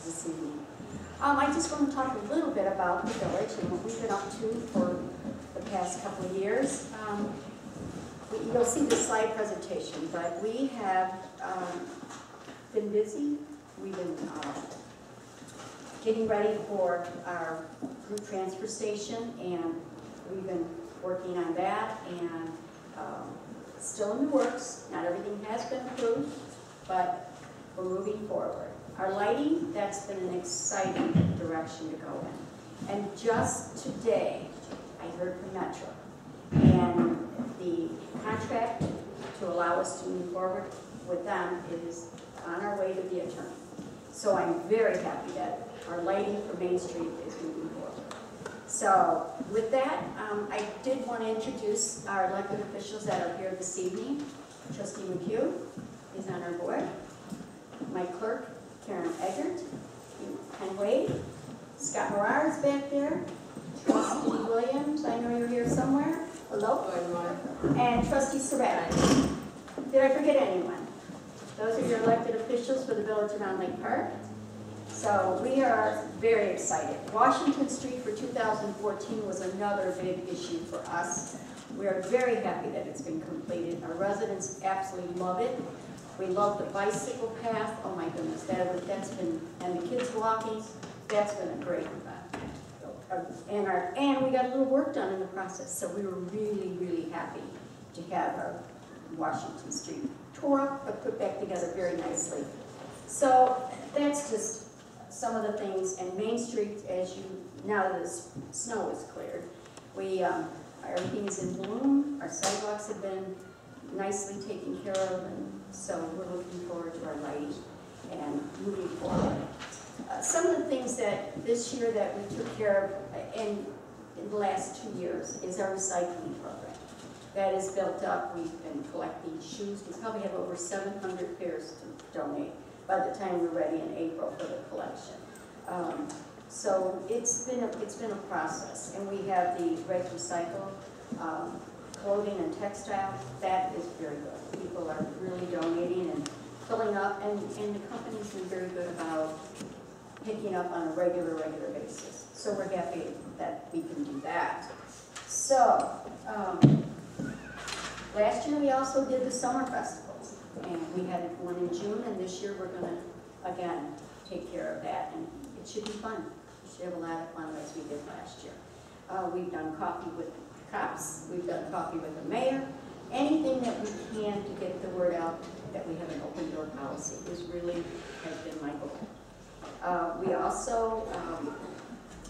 this evening. I just want to talk a little bit about the village and what we've been up to for the past couple of years. You'll see the slide presentation, but we have been busy. We've been getting ready for our group transfer station, and we've been working on that, and still in the works. Not everything has been approved, but we're moving forward. Our lighting, that's been an exciting direction to go in. And just today, I heard from Metro, and the contract to allow us to move forward with them is on our way to the attorney. So I'm very happy that our lighting for Main Street is moving forward. So with that, I did want to introduce our elected officials that are here this evening. Trustee McHugh is on our board. My clerk, Karen Eggert, Ken Wade, Scott Morar is back there. Trustee Williams, I know you're here somewhere. Hello. And Trustee Surratt. Did I forget anyone? Those are your elected officials for the Village of Round Lake Park. So we are very excited. Washington Street for 2014 was another big issue for us. We are very happy that it's been completed. Our residents absolutely love it. We love the bicycle path. Oh my goodness, that's been, and the kids walking, that's been a great event. And we got a little work done in the process, so we were really, really happy to have our Washington Street tore up but put back together very nicely. So that's just some of the things. And Main Street, now that the snow is cleared, everything is in bloom. Our sidewalks have been nicely taken care of, and so we're looking forward to our lighting and moving forward. Some of the things that this year that we took care of in the last 2 years is our recycling program. That is built up. We've been collecting shoes. We probably have over 700 pairs to donate by the time we're ready in April for the collection. So it's been a process, and we have the Red Recycle clothing and textile. That is very good. People are really donating and filling up, and the company's been very good about picking up on a regular basis. So we're happy that we can do that. So last year we also did the summer festivals, and we had one in June, and this year we're going to again take care of that, and it should be fun. We should have a lot of fun as we did last year. We've done coffee with cops, we've done coffee with the mayor. Anything that we can to get the word out that we have an open door policy has been my goal. We also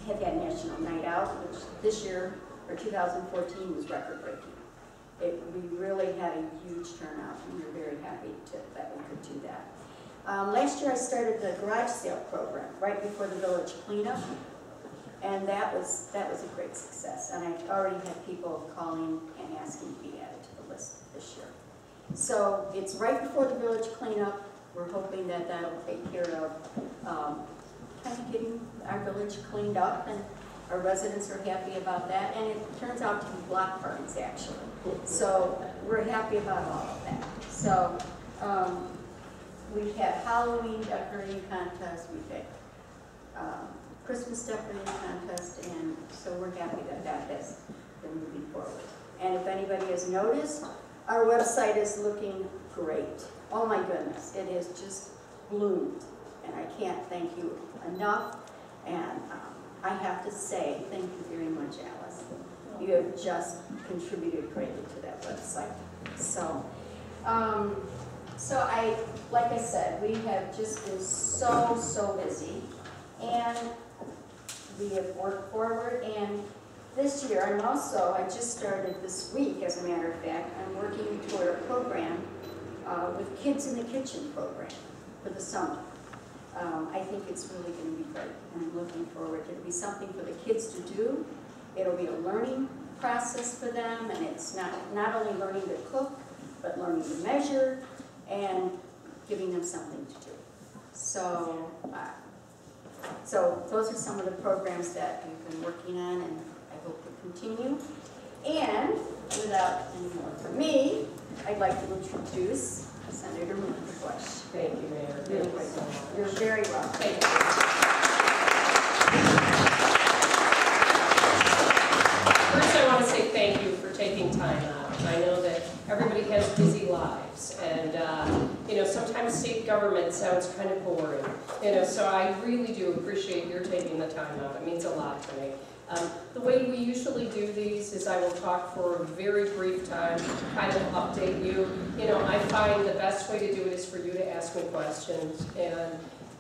have had National Night Out, which this year, or 2014, was record-breaking. We really had a huge turnout, and we're very happy that we could do that. Last year I started the garage sale program right before the village cleanup, and that was a great success. And I've already had people calling and asking to be added to the list this year. So it's right before the village cleanup. We're hoping that that'll take care of kind of getting our village cleaned up, and our residents are happy about that. And it turns out to be block parties, actually. So we're happy about all of that. So we've had Halloween decorating contest, we've had Christmas decorating contest, and so we're happy that that has been moving forward. And if anybody has noticed, our website is looking great. Oh my goodness, it has just bloomed, and I can't thank you enough. And I have to say, thank you very much, Alice. You have just contributed greatly to that website. So, like I said, we have just been so busy, and we have worked forward. And this year, I just started this week, as a matter of fact, I'm working toward a program with Kids in the Kitchen program for the summer. I think it's really going to be great, and I'm looking forward. It'll be something for the kids to do. It'll be a learning process for them, and it's not only learning to cook, but learning to measure and giving them something to do. So, so those are some of the programs that we've been working on, and I hope will continue. And without any more from me, I'd like to introduce Senator Melinda Bush. Thank you, Mayor. Thank you so much. You're very welcome. Thank you. First, I want to say thank you for taking time out. I know that everybody has busy lives, and you know, sometimes state government sounds kind of boring. You know, so I really do appreciate your taking the time out. It means a lot to me. The way we usually do these is I will talk for a very brief time, kind of update you. You know, I find the best way to do it is for you to ask me questions, and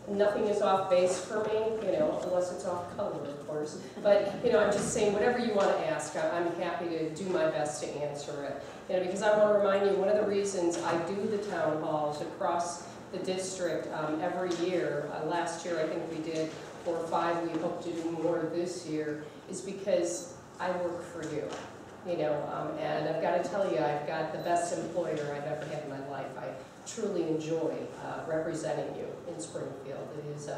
nothing is off base for me, you know, unless it's off color, of course. But, you know, I'm just saying whatever you want to ask, I'm happy to do my best to answer it. You know, because I want to remind you, one of the reasons I do the town halls across the district every year, last year I think we did 4 or 5, we hope to do more this year, is because I work for you. You know, and I've got to tell you, I've got the best employer I've ever had in my life. I truly enjoy representing you in Springfield. It is,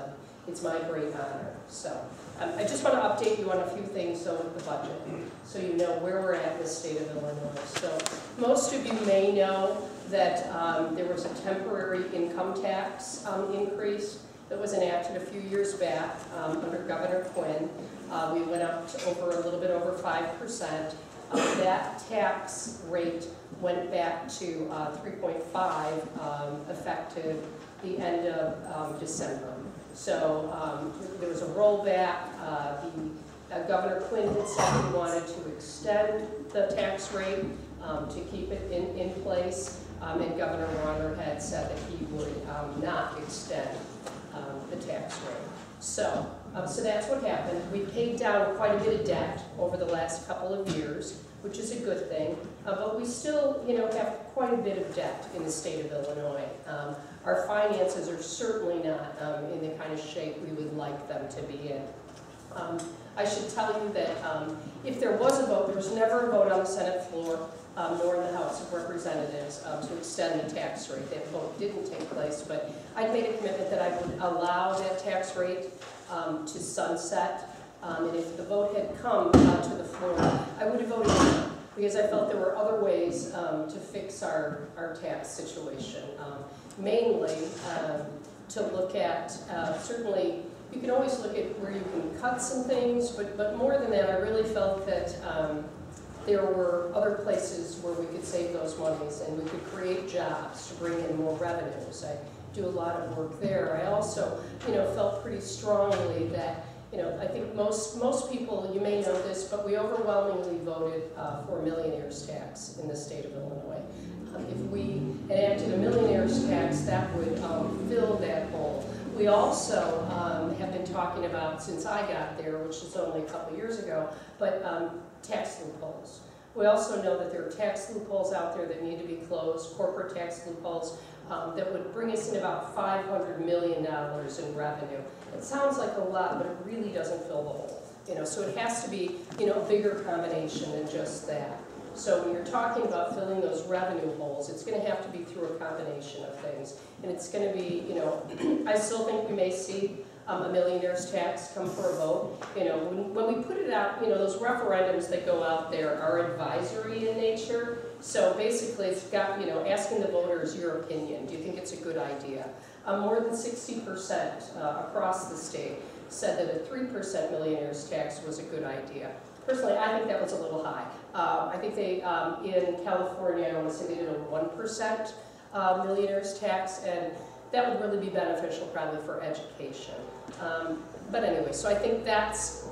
it's my great honor. So I just want to update you on a few things with the budget, so you know where we're at in the state of Illinois. So most of you may know that there was a temporary income tax increase that was enacted a few years back under Governor Quinn. We went up to a little bit over 5%. That tax rate went back to 3.5 effective the end of December. So there was a rollback. Governor Quinn had said he wanted to extend the tax rate to keep it in place, and Governor Warner had said that he would not extend the tax rate. So that's what happened. We paid down quite a bit of debt over the last couple of years, which is a good thing, but we still, you know, have quite a bit of debt in the state of Illinois. Our finances are certainly not in the kind of shape we would like them to be in. I should tell you that if there was a vote, there was never a vote on the Senate floor nor in the House of Representatives to extend the tax rate. That vote didn't take place, but I made a commitment that I would allow that tax rate to sunset. And if the vote had come to the floor, I would have voted no, because I felt there were other ways to fix our tax situation. Mainly to look at, certainly, you can always look at where you can cut some things, but more than that, I really felt that there were other places where we could save those monies and we could create jobs to bring in more revenues. I do a lot of work there. I also, you know, felt pretty strongly that, you know, I think most people, you may know this, but we overwhelmingly voted for a millionaire's tax in the state of Illinois. If we enacted a millionaire's tax, that would fill that hole. We also have been talking about, since I got there, which is only a couple years ago, but tax loopholes. We also know that there are tax loopholes out there that need to be closed, corporate tax loopholes, that would bring us in about $500 million in revenue. It sounds like a lot, but it really doesn't fill the hole. You know, so it has to be, you know, a bigger combination than just that. So when you're talking about filling those revenue holes, it's going to have to be through a combination of things. And it's going to be, you know, I still think we may see a millionaire's tax come for a vote. You know, when we put it out, you know, those referendums that go out there are advisory in nature. So basically it's got, you know, asking the voters your opinion. Do you think it's a good idea? More than 60% across the state said that a 3% millionaire's tax was a good idea. Personally, I think that was a little high. I think they, in California, I want to say they did a 1% millionaire's tax, and that would really be beneficial probably for education. But anyway, so I think that's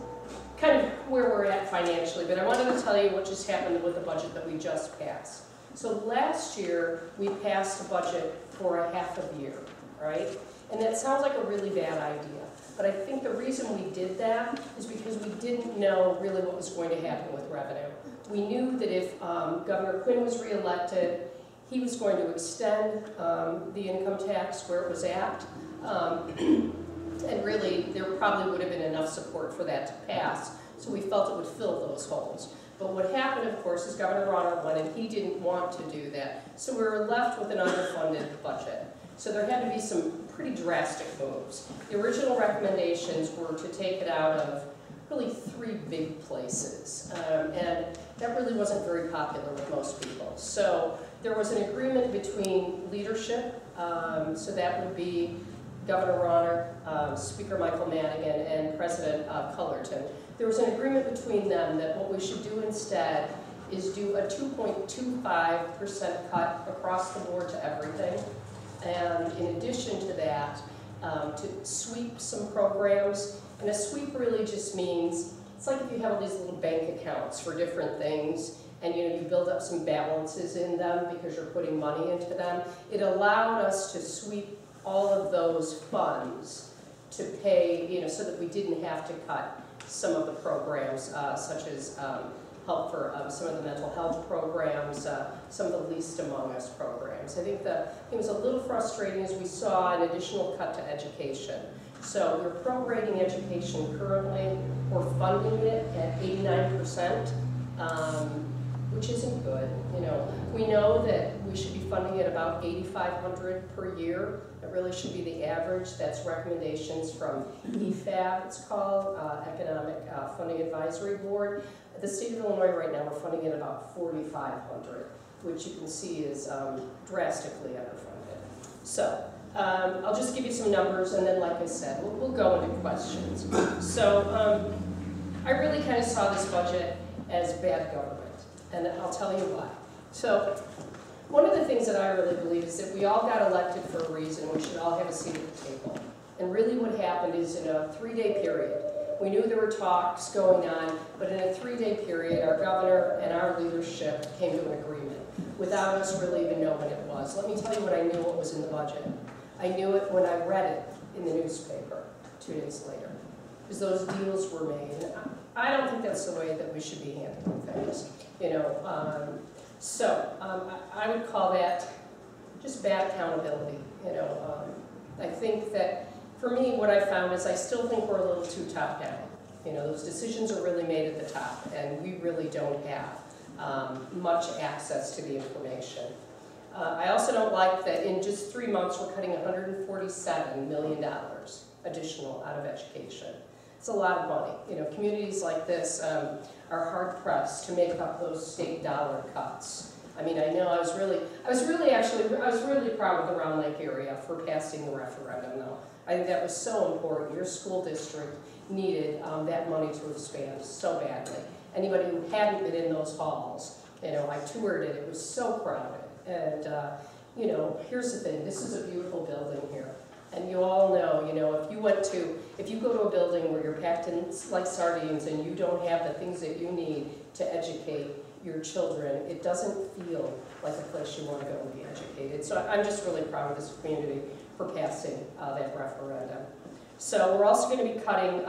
kind of where we're at financially, but I wanted to tell you what just happened with the budget that we just passed. So last year, we passed a budget for a half a year, right? And that sounds like a really bad idea. But I think the reason we did that is because we didn't know really what was going to happen with revenue. We knew that if Governor Quinn was reelected, he was going to extend the income tax where it was at. And really, there probably would have been enough support for that to pass. So we felt it would fill those holes. But what happened, of course, is Governor Ronald won, and he didn't want to do that. So we were left with an underfunded budget. So there had to be some pretty drastic moves. The original recommendations were to take it out of really 3 big places. And that really wasn't very popular with most people. So there was an agreement between leadership, so that would be Governor Rauner, Speaker Michael Madigan, and President Cullerton, there was an agreement between them that what we should do instead is do a 2.25% cut across the board to everything. And in addition to that, to sweep some programs. And a sweep really just means, it's like if you have all these little bank accounts for different things, and you build up some balances in them because you're putting money into them. It allowed us to sweep all of those funds to pay, so that we didn't have to cut some of the programs, such as help for some of the mental health programs, some of the least among us programs. I think it was a little frustrating as we saw an additional cut to education. So we're prorating education currently, we're funding it at 89%, which isn't good. We know that we should be funding it about $8,500 per year. It really should be the average. That's recommendations from EFAB, it's called, Economic Funding Advisory Board. The state of Illinois right now, we're funding it about $4,500, which you can see is drastically underfunded. So I'll just give you some numbers, and then, like I said, we'll go into questions. So I really kind of saw this budget as bad government, and I'll tell you why. So one of the things that I really believe is that we all got elected for a reason. We should all have a seat at the table. And really what happened is in a 3-day period, we knew there were talks going on, but in a 3-day period, our governor and our leadership came to an agreement without us really even knowing what it was. Let me tell you when I knew what was in the budget. I knew it when I read it in the newspaper 2 days later, because those deals were made. And I don't think that's the way that we should be handling things, I would call that just bad accountability. I think that for me, what I found is I still think we're a little too top down. Those decisions are really made at the top, and we really don't have much access to the information. I also don't like that in just 3 months we're cutting $147 million additional out of education. It's a lot of money. Communities like this are hard pressed to make up those state dollar cuts. I mean, I know I was really proud of the Round Lake area for passing the referendum, though. I think that was so important. Your school district needed that money to expand so badly. Anybody who hadn't been in those halls, I toured it. It was so crowded. And here's the thing. This is a beautiful building here. And you all know, if you go to a building where you're packed in like sardines and you don't have the things that you need to educate your children, it doesn't feel like a place you want to go and be educated. So I'm just really proud of this community for passing that referendum. So we're also going to be cutting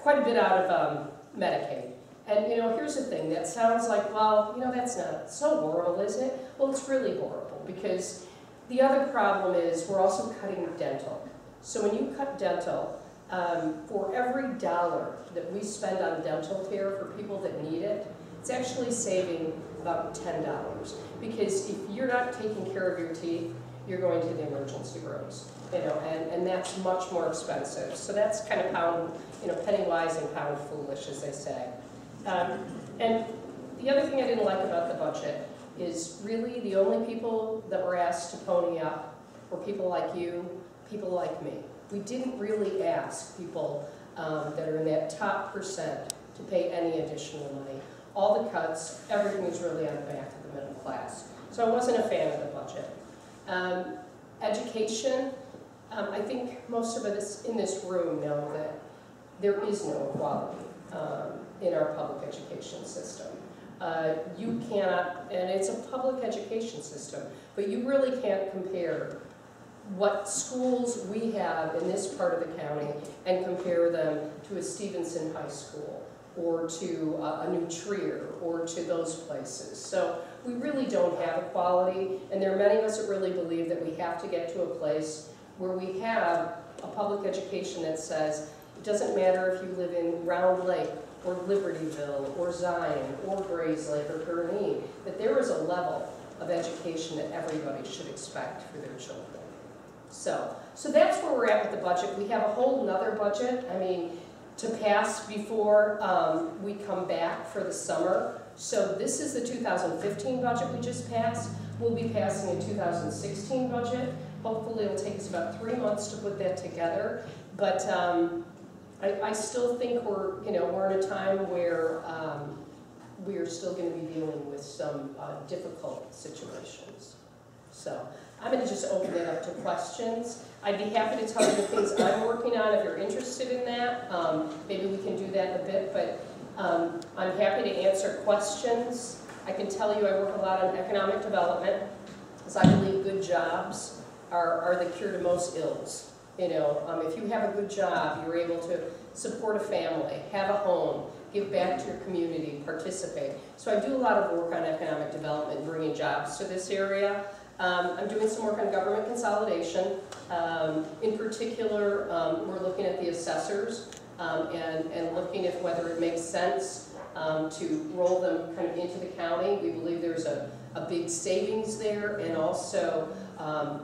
quite a bit out of Medicaid. And here's the thing, that sounds like, well, that's not so horrible, is it? Well, it's really horrible, because the other problem is we're also cutting dental. So when you cut dental, for every dollar that we spend on dental care for people that need it, it's actually saving about $10. Because if you're not taking care of your teeth, you're going to the emergency rooms, and that's much more expensive. So that's kind of penny wise and pound foolish, as they say. And the other thing I didn't like about the budget is really the only people that were asked to pony up were people like you, people like me. We didn't really ask people that are in that top percent to pay any additional money. All the cuts, everything was really on the back of the middle class. So I wasn't a fan of the budget. Education, I think most of us in this room know that there is no equality in our public education system. You cannot, and it's a public education system, but you really can't compare what schools we have in this part of the county and compare them to a Stevenson High School or to a New Trier or to those places. So we really don't have equality, and there are many of us that really believe that we have to get to a place where we have a public education that says it doesn't matter if you live in Round Lake or Libertyville or Zion or Grayslake or Gurnee, that there is a level of education that everybody should expect for their children. So that's where we're at with the budget. We have a whole nother budget, to pass before we come back for the summer. So this is the 2015 budget we just passed. We'll be passing a 2016 budget. Hopefully it'll take us about 3 months to put that together, but I still think we're in a time where we are still going to be dealing with some difficult situations. So I'm going to just open it up to questions. I'd be happy to tell you the things I'm working on if you're interested in that. Maybe we can do that in a bit, but I'm happy to answer questions. I can tell you I work a lot on economic development, because I believe good jobs are the cure to most ills. If you have a good job, you're able to support a family, have a home, give back to your community, participate. So I do a lot of work on economic development, bringing jobs to this area. I'm doing some work on government consolidation. In particular, we're looking at the assessors and looking at whether it makes sense to roll them kind of into the county. We believe there's a big savings there, and also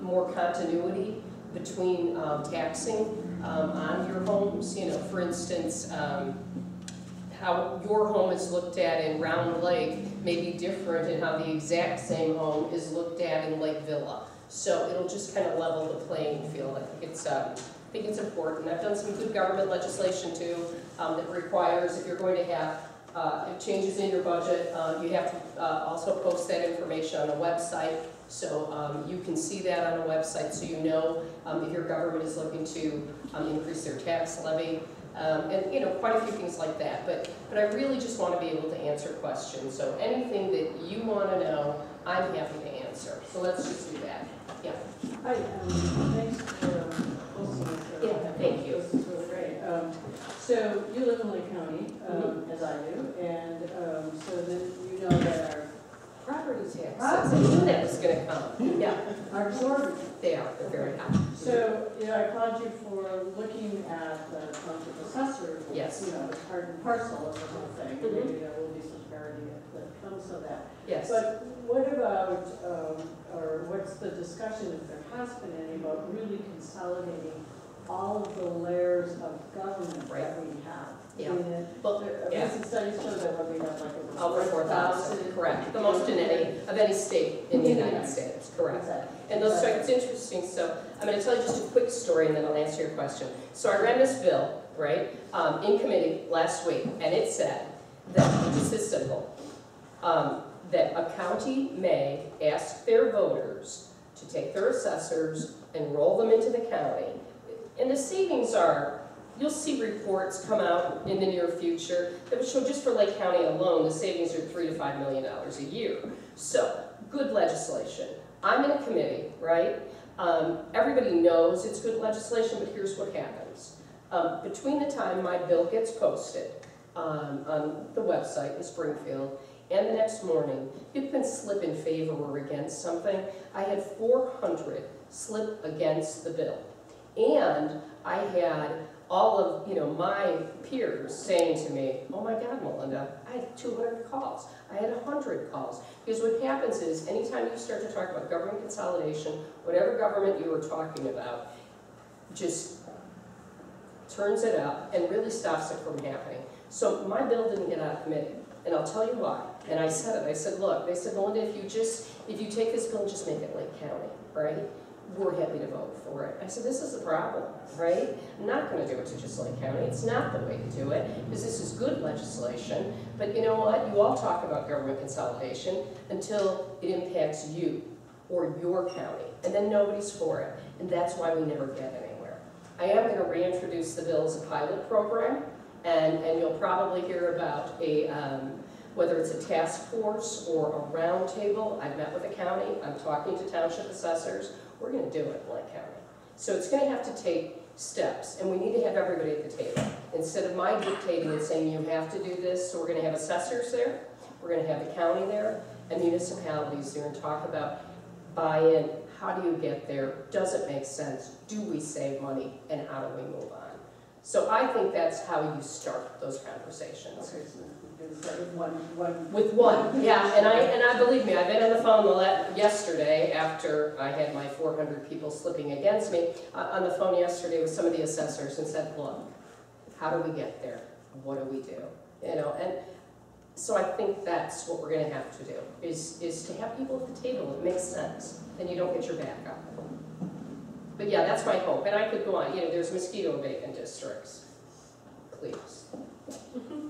more continuity between taxing on your homes. For instance, how your home is looked at in Round Lake may be different in how the exact same home is looked at in Lake Villa. So it'll just kind of level the playing field. I think it's important. I've done some good government legislation too that requires, if you're going to have changes in your budget, you have to also post that information on the website. So you can see that on the website, so you know if your government is looking to increase their tax levy. And quite a few things like that, but I really just want to be able to answer questions. So anything that you want to know, I'm happy to answer. So let's just do that. Yeah. Hi. Thanks for hosting us. Yeah. Thank you. This is really great. So you live in Lake County, as I do, and so then you know that our property taxes I knew that was going to come. Yeah. are absorbed. They are. They're very high. So I applaud you for looking at the township assessor. Yes. The part and parcel of the whole thing. Maybe there will be some parity that comes of that. Yes. But what about, or what's the discussion, if there has been any, about really consolidating all of the layers of government that we have? Yeah. Well, recent studies show that what we have over 4,000. Correct. The most in any state in the United States. Correct. Exactly. And those, so it's interesting. So I'm going to tell you just a quick story, and then I'll answer your question. So I ran this bill, right, in committee last week, and it said that, this is simple, that a county may ask their voters to take their assessors and roll them into the county. And the savings are, you'll see reports come out in the near future that would show just for Lake County alone, the savings are $3 to $5 million a year. So, good legislation. I'm in a committee, right? Everybody knows it's good legislation, but here's what happens. Between the time my bill gets posted on the website in Springfield and the next morning, you can slip in favor or against something. I had 400 slip against the bill. And I had all of my peers saying to me, oh my God, Melinda, I had 200 calls. I had 100 calls. Because what happens is, anytime you start to talk about government consolidation, whatever government you were talking about, just turns it up and really stops it from happening. So my bill didn't get out of committee, and I'll tell you why. And I said it, I said, look, they said, Melinda, if you take this bill and just make it Lake County, right? We're happy to vote for it. I said, this is the problem, right? I'm not going to do it to just Lake County. It's not the way to do it, because this is good legislation. But you know what? You all talk about government consolidation until it impacts you or your county, and then nobody's for it. And that's why we never get anywhere. I am going to reintroduce the bill as a pilot program, and you'll probably hear about whether it's a task force or a round table. I've met with the county. I'm talking to township assessors. We're going to do it in Lake County. So it's going to have to take steps, and we need to have everybody at the table. Instead of my dictating and saying you have to do this, so we're going to have assessors there, we're going to have the county there, and municipalities there, and talk about buy-in, how do you get there, does it make sense, do we save money, and how do we move on? So I think that's how you start those conversations. Okay, so we're going to start with one. With one, yeah, and I believe me, I've been on the phone yesterday after I had my 400 people slipping against me, on the phone yesterday with some of the assessors and said, look, how do we get there? What do we do? And so I think that's what we're going to have to do, is to have people at the table. It makes sense. Then you don't get your back up. But yeah, that's my hope, and I could go on, there's mosquito vacant districts, please.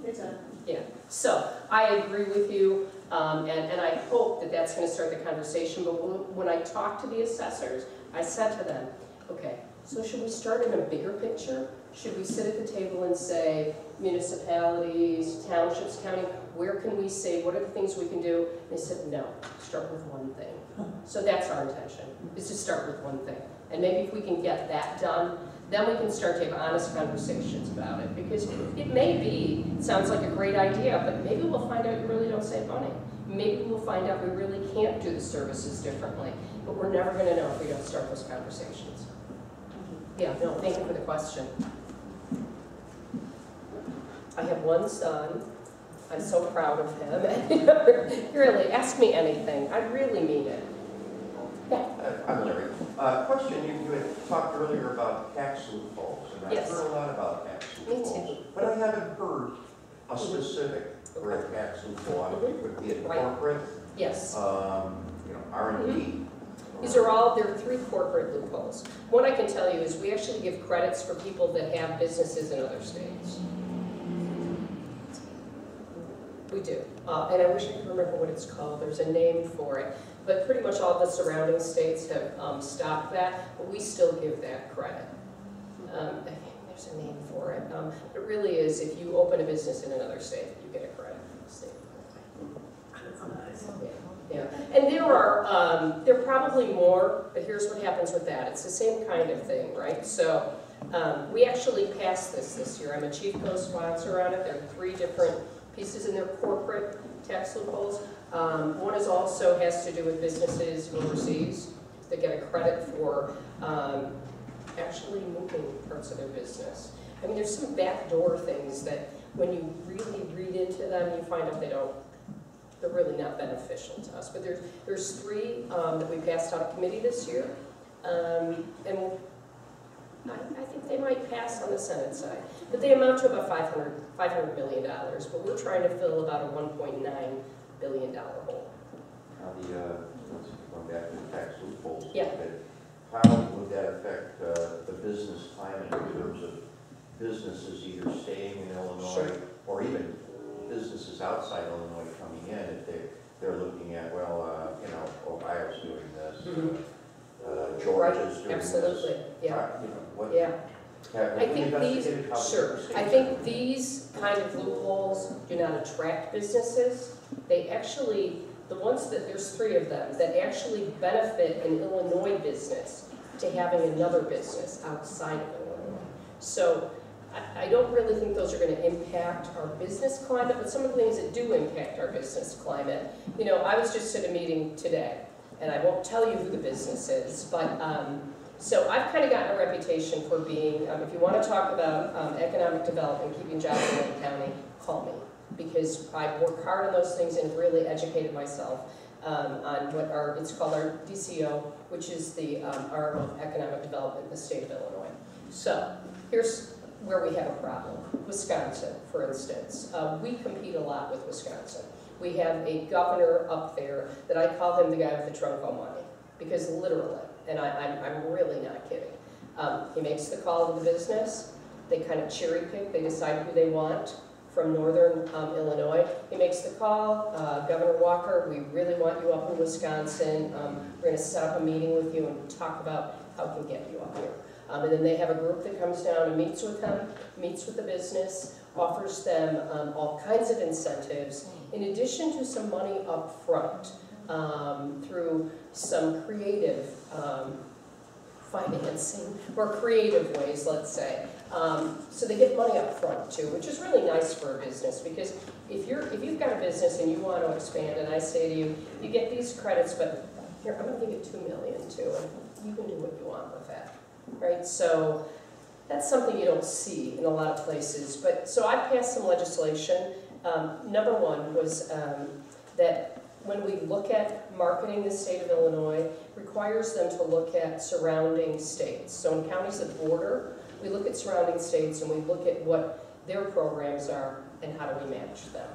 Exactly. Yeah, so I agree with you, and I hope that that's going to start the conversation, but when I talked to the assessors, I said to them, okay, so should we start in a bigger picture? Should we sit at the table and say, municipalities, townships, county, where can we save, what are the things we can do? And they said, no, start with one thing. So that's our intention, is to start with one thing. And maybe if we can get that done, then we can start to have honest conversations about it. Because it may be, it sounds like a great idea, but maybe we'll find out you really don't save money. Maybe we'll find out we really can't do the services differently. But we're never going to know if we don't start those conversations. Yeah, no, thank you for the question. I have one son. I'm so proud of him. Really, ask me anything. I really mean it. Yeah. I'm Larry. Question, you had talked earlier about tax loopholes, and I've heard a lot about tax loopholes. Me too. But I haven't heard a specific for a tax loophole. It would be a corporate, Yes. R&D. These are all, there are 3 corporate loopholes. One I can tell you is we actually give credits for people that have businesses in other states. We do. And I wish I could remember what it's called. There's a name for it. But pretty much all the surrounding states have stopped that, but we still give that credit. I think there's a name for it. It really is, if you open a business in another state, you get a credit from the state. Yeah. And there are probably more, but here's what happens with that. It's the same kind of thing, right? So we actually passed this year. I'm a chief co-sponsor on it. There are 3 different pieces in their corporate tax loopholes. One is also has to do with businesses overseas. They get a credit for actually moving parts of their business. I mean, there's some backdoor things that when you really read into them, you find out they're really not beneficial to us. But there's 3 that we passed out of committee this year. And I think they might pass on the Senate side. But they amount to about $500 million. But we're trying to fill about a $1.9 billion hole. Now going back to the tax loopholes. Yeah. How would that affect the business climate in terms of businesses either staying in Illinois or even businesses outside Illinois coming in if they're looking at, well, Ohio's doing this, Georgia's doing Absolutely. this. Yeah. I think I think these kind of loopholes do not attract businesses. They actually, the ones that, there's 3 of them, that actually benefit an Illinois business to having another business outside of Illinois. So I don't really think those are going to impact our business climate, but some of the things that do impact our business climate, I was just at a meeting today, and I won't tell you who the business is, but so I've kind of gotten a reputation for being, if you want to talk about economic development, keeping jobs in Lake County, call me. Because I work hard on those things and really educated myself on what it's called our DCO, which is the arm of economic development in the state of Illinois. So here's where we have a problem. Wisconsin, for instance. We compete a lot with Wisconsin. We have a governor up there that I call him the guy with the trunk of money. Because literally, and I'm really not kidding. He makes the call to the business. They kind of cherry pick. They decide who they want from northern Illinois. He makes the call. Governor Walker, we really want you up in Wisconsin. We're going to set up a meeting with you and talk about how we can get you up here. And then they have a group that comes down and meets with them, meets with the business, offers them all kinds of incentives, in addition to some money up front through some creative financing, or creative ways, let's say. So they get money up front too, which is really nice for a business, because if you've got a business and you want to expand, and I say to you, you get these credits, but here, I'm going to give you $2 million too, and you can do what you want with that, right? So that's something you don't see in a lot of places. But so I passed some legislation. Number 1 was that when we look at marketing the state of Illinois, requires them to look at surrounding states. So in counties that border, we look at surrounding states and we look at what their programs are and how do we manage them.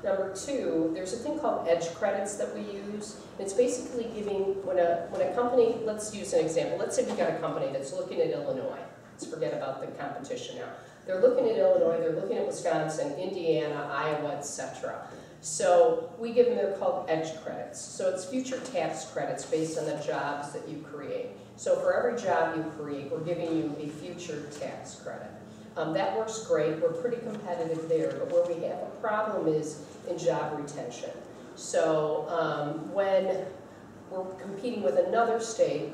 Number two, there's a thing called edge credits that we use. And it's basically giving, when a company, let's use an example. Let's say we've got a company that's looking at Illinois. Let's forget about the competition now. They're looking at Illinois, they're looking at Wisconsin, Indiana, Iowa, etc. So we give them, they're called edge credits. So it's future tax credits based on the jobs that you create. So for every job you create, we're giving you a future tax credit. That works great, we're pretty competitive there, but where we have a problem is in job retention. So when we're competing with another state,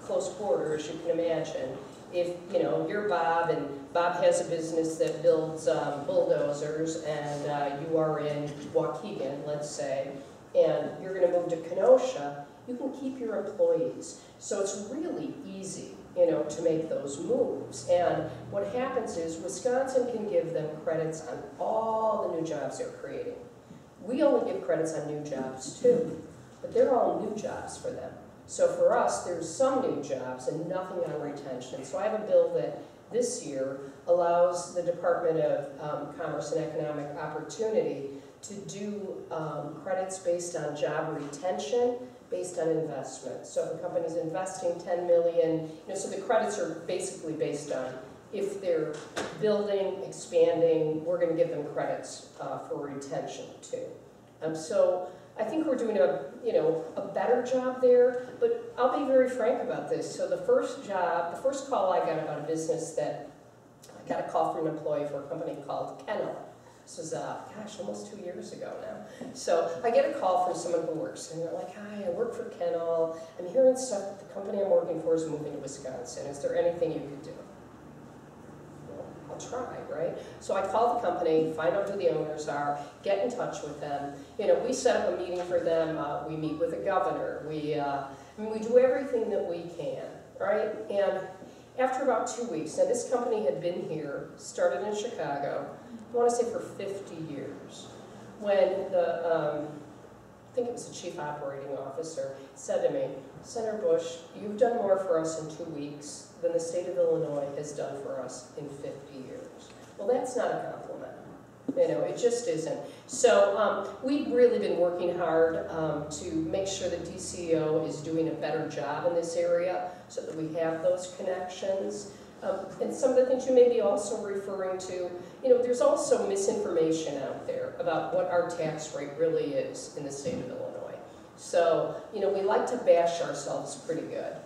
close border, as you can imagine, if you're Bob and Bob has a business that builds bulldozers and you are in Waukegan, let's say, and you're going to move to Kenosha, you can keep your employees. So it's really easy, to make those moves. And what happens is Wisconsin can give them credits on all the new jobs they're creating. We only give credits on new jobs too, but they're all new jobs for them. So for us, there's some new jobs and nothing on retention. So I have a bill that this year allows the Department of Commerce and Economic Opportunity to do credits based on job retention, based on investment. So if a company's investing $10 million, so the credits are basically based on if they're building, expanding, we're going to give them credits for retention too. So I think we're doing a better job there, but I'll be very frank about this. So the first call I got about a business that I got a call from an employee for a company called Kennel. This was, almost 2 years ago now. So I get a call from someone who works, and they're like, hi, I work for Kennel. I'm hearing stuff that the company I'm working for is moving to Wisconsin. Is there anything you could do? Well, I'll try, right? So I call the company, find out who the owners are, get in touch with them. We set up a meeting for them. We meet with the governor. We do everything that we can, right? And after about 2 weeks, now this company had been here, started in Chicago, I want to say for 50 years, when I think it was the chief operating officer, said to me, Senator Bush, you've done more for us in 2 weeks than the state of Illinois has done for us in 50 years. Well, that's not a compliment. It just isn't. So we've really been working hard to make sure that DCO is doing a better job in this area so that we have those connections. And some of the things you may be also referring to, there's also misinformation out there about what our tax rate really is in the state of Illinois. So, we like to bash ourselves pretty good.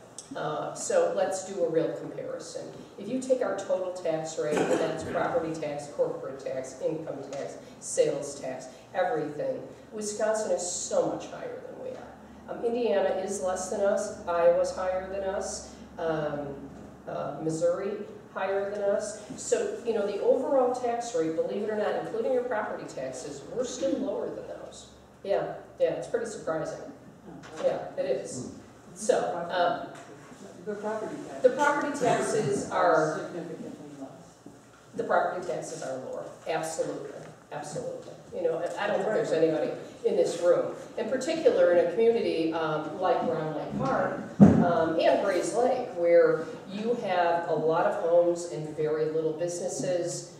So let's do a real comparison. If you take our total tax rate, and that's property tax, corporate tax, income tax, sales tax, everything, Wisconsin is so much higher than we are. Indiana is less than us, Iowa's higher than us, Missouri higher than us. So, the overall tax rate, believe it or not, including your property taxes, we're still lower than those. Yeah, it's pretty surprising. Yeah, it is. So, The property taxes. the property taxes are, Significantly less. the property taxes are lower, absolutely, absolutely. I don't think there's anybody in this room, in particular in a community like Brown Lake Park and Grays Lake, where you have a lot of homes and very little businesses.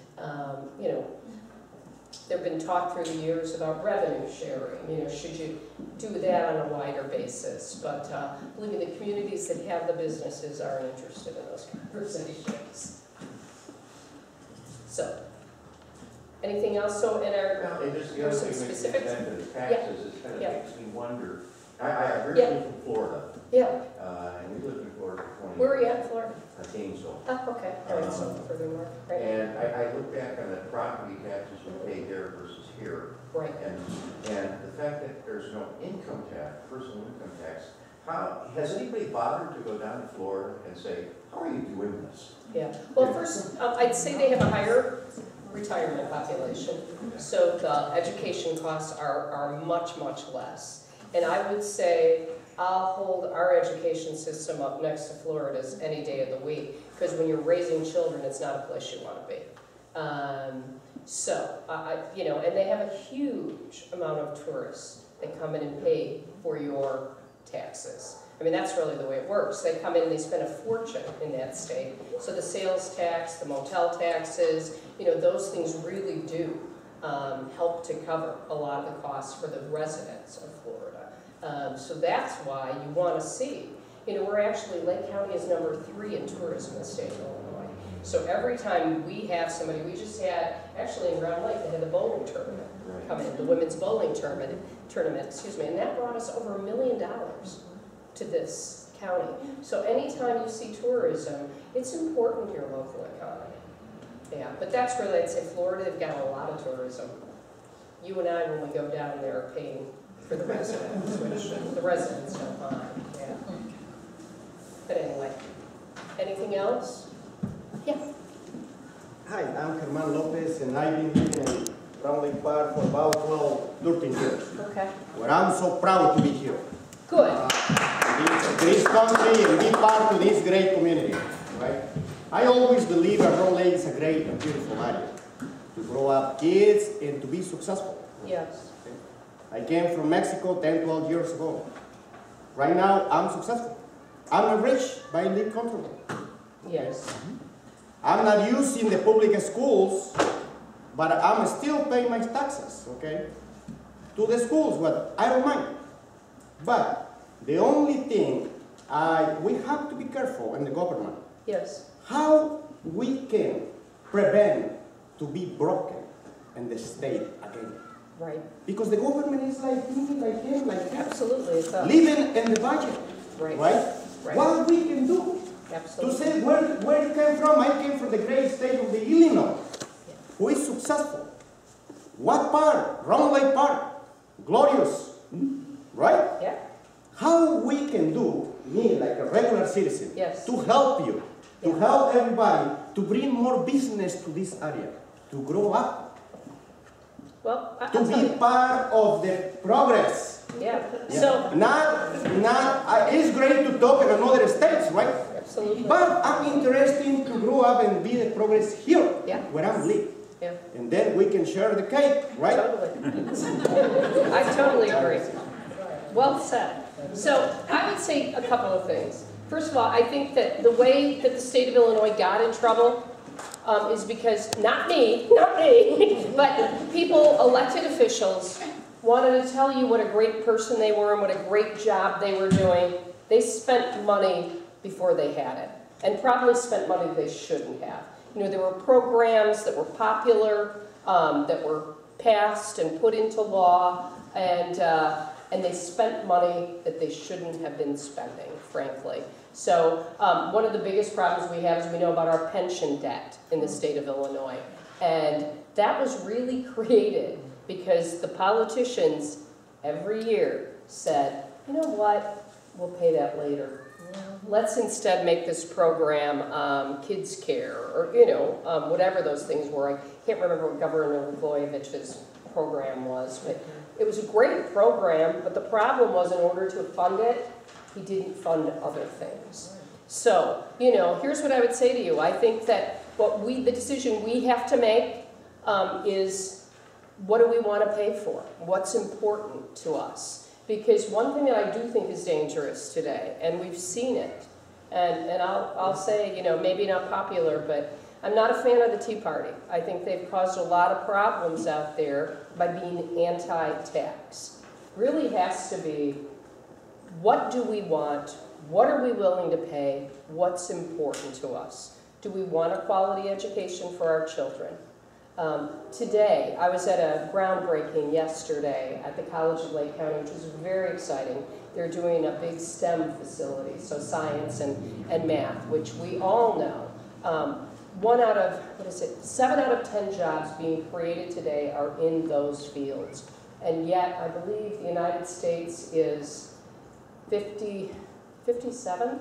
There have been talk through the years about revenue sharing. Should you do that on a wider basis? But believe me, the communities that have the businesses aren't interested in those conversations. So, anything else? So, in our And just the other thing, specifics? when you get to the taxes, it kind of Yeah. makes me wonder. I originally from Florida, Yeah. and we lived in Florida for 20 years. Where are you at in Florida? Gainesville. Oh, okay. All right, so further north, right? And I look back on the property taxes we pay there versus here, Right. and the fact that there's no income tax, personal income tax, has anybody bothered to go down to Florida and say, how are you doing this? Yeah. Well, first, I'd say they have a higher retirement population, so the education costs are much, much less. And I would say I'll hold our education system up next to Florida's any day of the week, because when you're raising children, it's not a place you want to be. And they have a huge amount of tourists that come in and pay for your taxes. I mean, that's really the way it works. They come in and they spend a fortune in that state. So the sales tax, the motel taxes, those things really do help to cover a lot of the costs for the residents of Florida. So that's why you want to see. We're actually, Lake County is number 3 in tourism in the state of Illinois. So every time we have somebody, we just had, actually in Round Lake, they had the bowling tournament come in, the women's bowling tournament, and that brought us over $1 million to this county. So anytime you see tourism, it's important to your local economy. Yeah, but that's really, I'd say Florida, they've got a lot of tourism. You and I, when we go down there, are paying for the residents, which the residents don't mind, yeah. But anyway, anything else? Yeah. Hi, I'm Germán Lopez, and I've been living in Round Lake Park for about 13 years. Okay. Where I'm so proud to be here. Good. This country and be part of this great community, right? I always believe that Round Lake is a great and beautiful area to grow up kids and to be successful. Yes. I came from Mexico 10, 12 years ago. Right now, I'm successful. I'm rich by lead control. Yes. I'm not using the public schools, but I'm still paying my taxes, okay? To the schools, but I don't mind. But the only thing we have to be careful in the government. Yes. How we can prevent to be broken in the state again. Right. Because the government is like me, like him, like him. Absolutely. It's Living in the budget, right. right? Right. What we can do Absolutely. to say where you came from. I came from the great state of the Illinois, who is successful. What part? Round Lake Park, glorious, right? Yeah. How we can do, me like a regular citizen, Yes. to help you, to help everybody, to bring more business to this area, to grow up, Well, to I'll tell be you. part of the progress. Yeah. Yeah. So, It's great to talk in another states, right? absolutely. But I'm interested to grow up and be the progress here, Yeah. where I'm live. Yeah. And then we can share the cake, right? Totally. I totally agree. Well said. So I would say a couple of things. First of all, I think that the way that the state of Illinois got in trouble is because, not me, but people, elected officials, wanted to tell you what a great person they were and what a great job they were doing. They spent money before they had it, and probably spent money they shouldn't have. There were programs that were popular, that were passed and put into law, and they spent money that they shouldn't have been spending, frankly. So one of the biggest problems we have is we know about our pension debt in the state of Illinois. And that was really created because the politicians every year said, you know what, we'll pay that later. Let's instead make this program kids care, or whatever those things were. I can't remember what Governor Blagojevic's program was, but it was a great program, but the problem was in order to fund it, he didn't fund other things. So, here's what I would say to you. I think that the decision we have to make is, what do we want to pay for? What's important to us? Because one thing that I do think is dangerous today, and we've seen it, and I'll say, maybe not popular, but I'm not a fan of the Tea Party. I think they've caused a lot of problems out there by being anti-tax. Really has to be, what do we want? What are we willing to pay? What's important to us? Do we want a quality education for our children? Today, I was at a groundbreaking yesterday at the College of Lake County, which was very exciting. They're doing a big STEM facility, so science and math, which we all know. 7 out of 10 jobs being created today are in those fields. And yet, I believe the United States is 57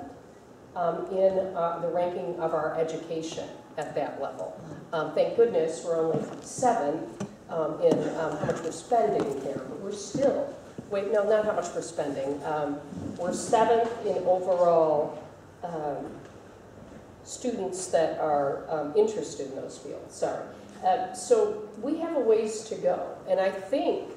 in the ranking of our education at that level. Thank goodness we're only 7th in how much we're spending here, but we're still, not how much we're spending. We're 7th in overall students that are interested in those fields, sorry. So we have a ways to go, and I think,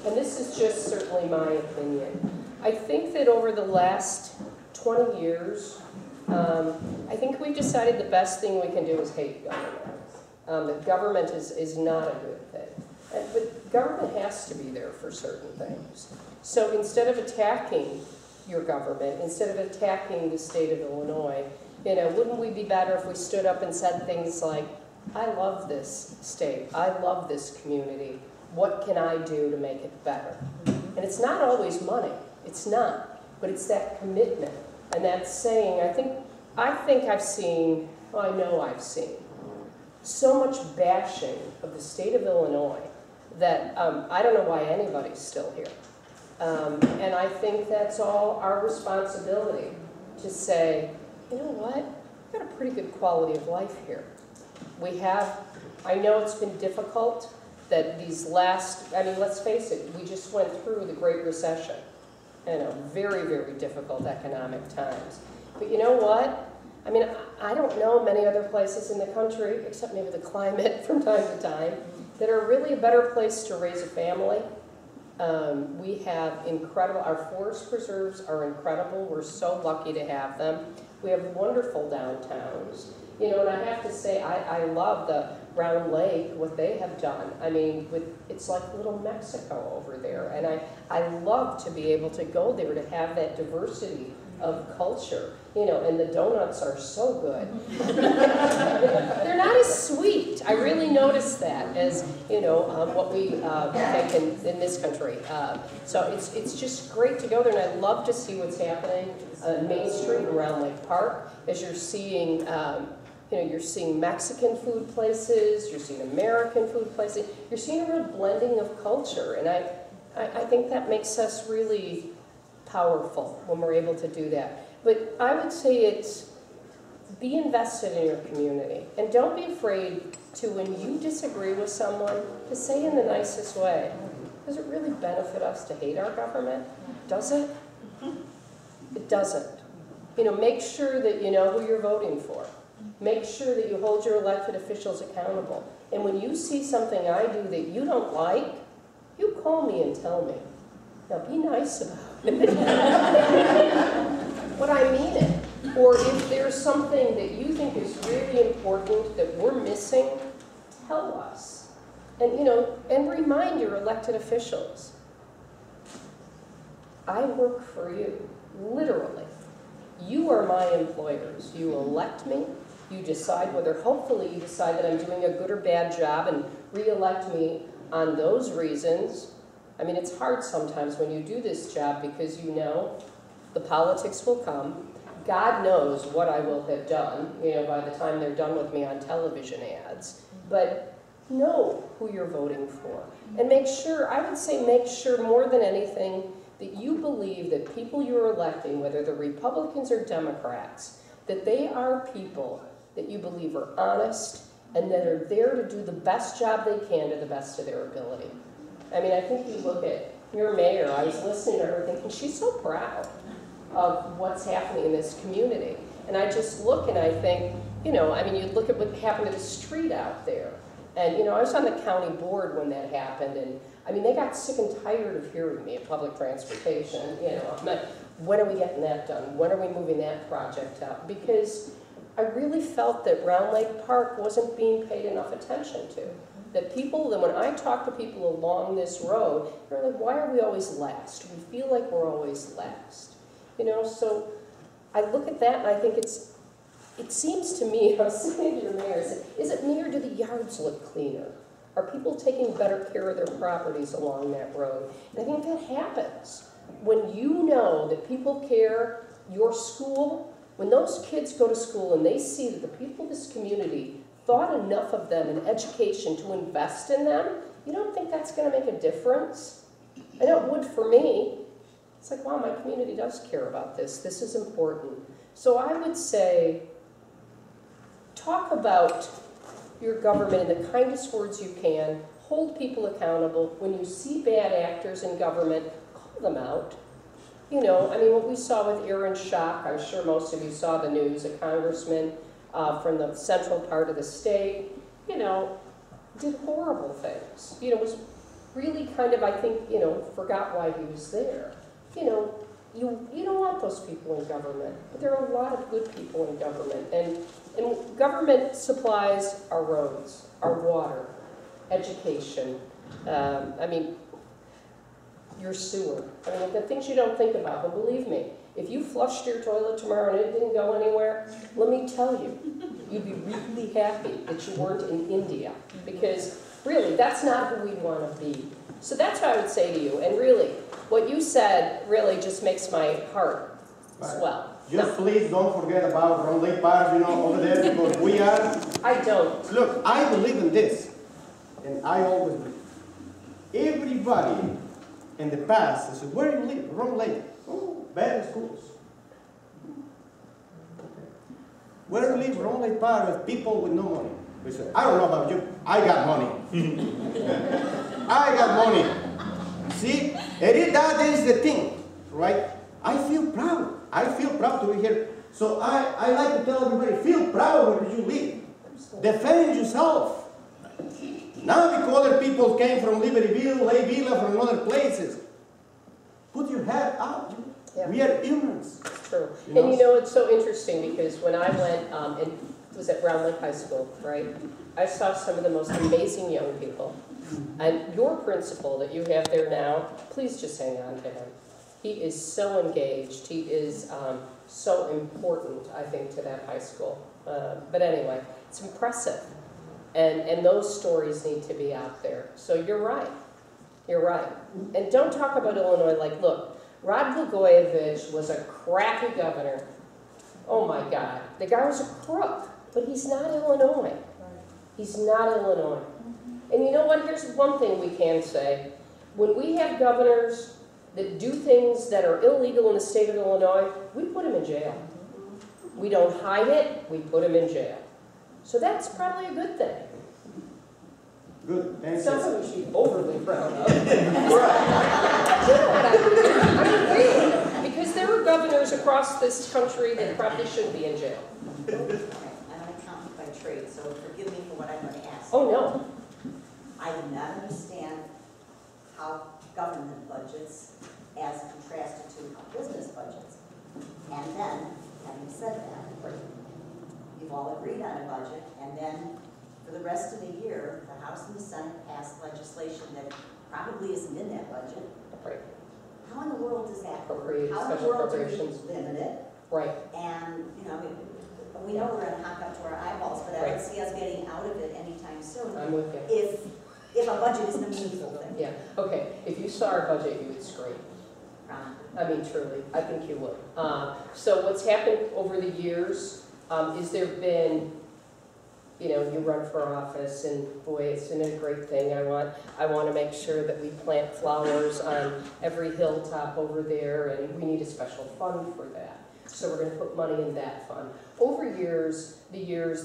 and this is just certainly my opinion, I think that over the last 20 years, I think we've decided the best thing we can do is hate government. That government is not a good thing. But government has to be there for certain things. So instead of attacking your government, instead of attacking the state of Illinois, wouldn't we be better if we stood up and said things like, I love this state, I love this community, what can I do to make it better? And it's not always money, it's not, but it's that commitment. And that saying, I think I've seen, well, I know I've seen, so much bashing of the state of Illinois that I don't know why anybody's still here. And I think that's all our responsibility to say, you know what, we've got a pretty good quality of life here. We have, I know it's been difficult that these last, let's face it, we just went through the Great Recession. Very, very difficult economic times. But you know what? I don't know many other places in the country, except maybe the climate from time to time, that are really a better place to raise a family. We have incredible, our forest preserves are incredible. We're so lucky to have them. We have wonderful downtowns. And I have to say, I love the Round Lake, what they have done. It's like little Mexico over there. And I love to be able to go there to have that diversity of culture. And the donuts are so good. They're not as sweet. I really noticed that as, what we think in this country. So it's just great to go there, and I love to see what's happening on Main Street around Lake Park, as you're seeing, you're seeing Mexican food places, you're seeing American food places, you're seeing a real blending of culture, and I think that makes us really powerful when we're able to do that. But I would say it's be invested in your community. And don't be afraid to, when you disagree with someone, to say in the nicest way, does it really benefit us to hate our government? Does it? It doesn't. Make sure that you know who you're voting for. Make sure that you hold your elected officials accountable. And when you see something I do that you don't like, you call me and tell me. Now be nice about it. But I mean it. Or if there's something that you think is really important that we're missing, tell us. And remind your elected officials. I work for you, literally. You are my employers. You elect me. You decide whether, hopefully you decide that I'm doing a good or bad job and re-elect me on those reasons. It's hard sometimes when you do this job because the politics will come. God knows what I will have done, by the time they're done with me on television ads. But know who you're voting for. And make sure more than anything, that you believe that people you're electing, whether they're Republicans or Democrats, that they are people that you believe are honest and that are there to do the best job they can to the best of their ability. I think you look at your mayor, I was listening to her thinking, she's so proud of what's happening in this community. And I just look and I think, you look at what happened to the street out there. And, I was on the county board when that happened, and, they got sick and tired of hearing me at public transportation, when are we getting that done? When are we moving that project out? Because I really felt that Round Lake Park wasn't being paid enough attention to. That when I talk to people along this road, they're like, why are we always last? We feel like we're always last. So I look at that and I think it seems to me, I was saying to your mayor, is it me or do the yards look cleaner? Are people taking better care of their properties along that road? And I think that happens when you know that people care, your school, when those kids go to school and they see that the people of this community thought enough of them in education to invest in them, you don't think that's going to make a difference? I know it would for me. It's like, wow, my community does care about this. This is important. So I would say, talk about your government in the kindest words you can. Hold people accountable. When you see bad actors in government, call them out. What we saw with Aaron Schock, I'm sure most of you saw the news, a congressman from the central part of the state, did horrible things. Was really kind of, I think, forgot why he was there. You don't want those people in government, but there are a lot of good people in government. And government supplies our roads, our water, education, I mean, your sewer. I mean, the things you don't think about, but believe me, if you flushed your toilet tomorrow and it didn't go anywhere, let me tell you, you'd be really happy that you weren't in India. Because really, that's not who we want to be. So that's what I would say to you. And really, what you said really just makes my heart swell. Just please don't forget about Round Lake Park, over there, because we are. I don't. Look, I believe in this, and I always believe. Everybody in the past, they said, where do you live? Round Lake. Oh, bad schools. Where do you live? Round Lake Park with people with no money. We said, I don't know about you, I got money. I got money. See, that is the thing, right? I feel proud. I feel proud to be here. So I like to tell everybody, feel proud where you live. Defend yourself. Not because other people came from Libertyville, Lake Villa, from other places. Put your head out. Yeah. We are humans. It's true. And it's so interesting because when I went, and was at Round Lake High School, right? I saw some of the most amazing young people. And your principal that you have there now, please just hang on to him. He is so engaged. He is so important, I think, to that high school. But anyway, it's impressive. And those stories need to be out there. So you're right. You're right. And don't talk about Illinois like, look, Rod Blagojevich was a crappy governor. Oh my God. The guy was a crook, but he's not Illinois. He's not Illinois. And you know what? Here's one thing we can say. When we have governors that do things that are illegal in the state of Illinois, we put them in jail. We don't hide it, we put them in jail. So that's probably a good thing. Good, thank you. Something we should be overly proud of. I mean, really, because there are governors across this country that probably shouldn't be in jail. Okay, I'm an accountant by trade, so forgive me for what I'm going to ask. Oh, no. I do not understand how government budgets as contrasted to business budgets. And then, having said that, you've all agreed on a budget, and then for the rest of the year, the House and the Senate passed legislation that probably isn't in that budget. Right. How in the world does that work? Appropriate How in the special world do we appropriations. limit it? Right. And, we know we're going to hock up to our eyeballs, but I Right. don't see us getting out of it anytime soon. I'm with you. If a budget isn't a meaningful thing. Yeah. Okay. If you saw our budget, you would scream. I mean, truly, I think you would. So what's happened over the years is there been, you run for office, and boy, isn't it a great thing? I want to make sure that we plant flowers on every hilltop over there, and we need a special fund for that. So we're going to put money in that fund. Over the years,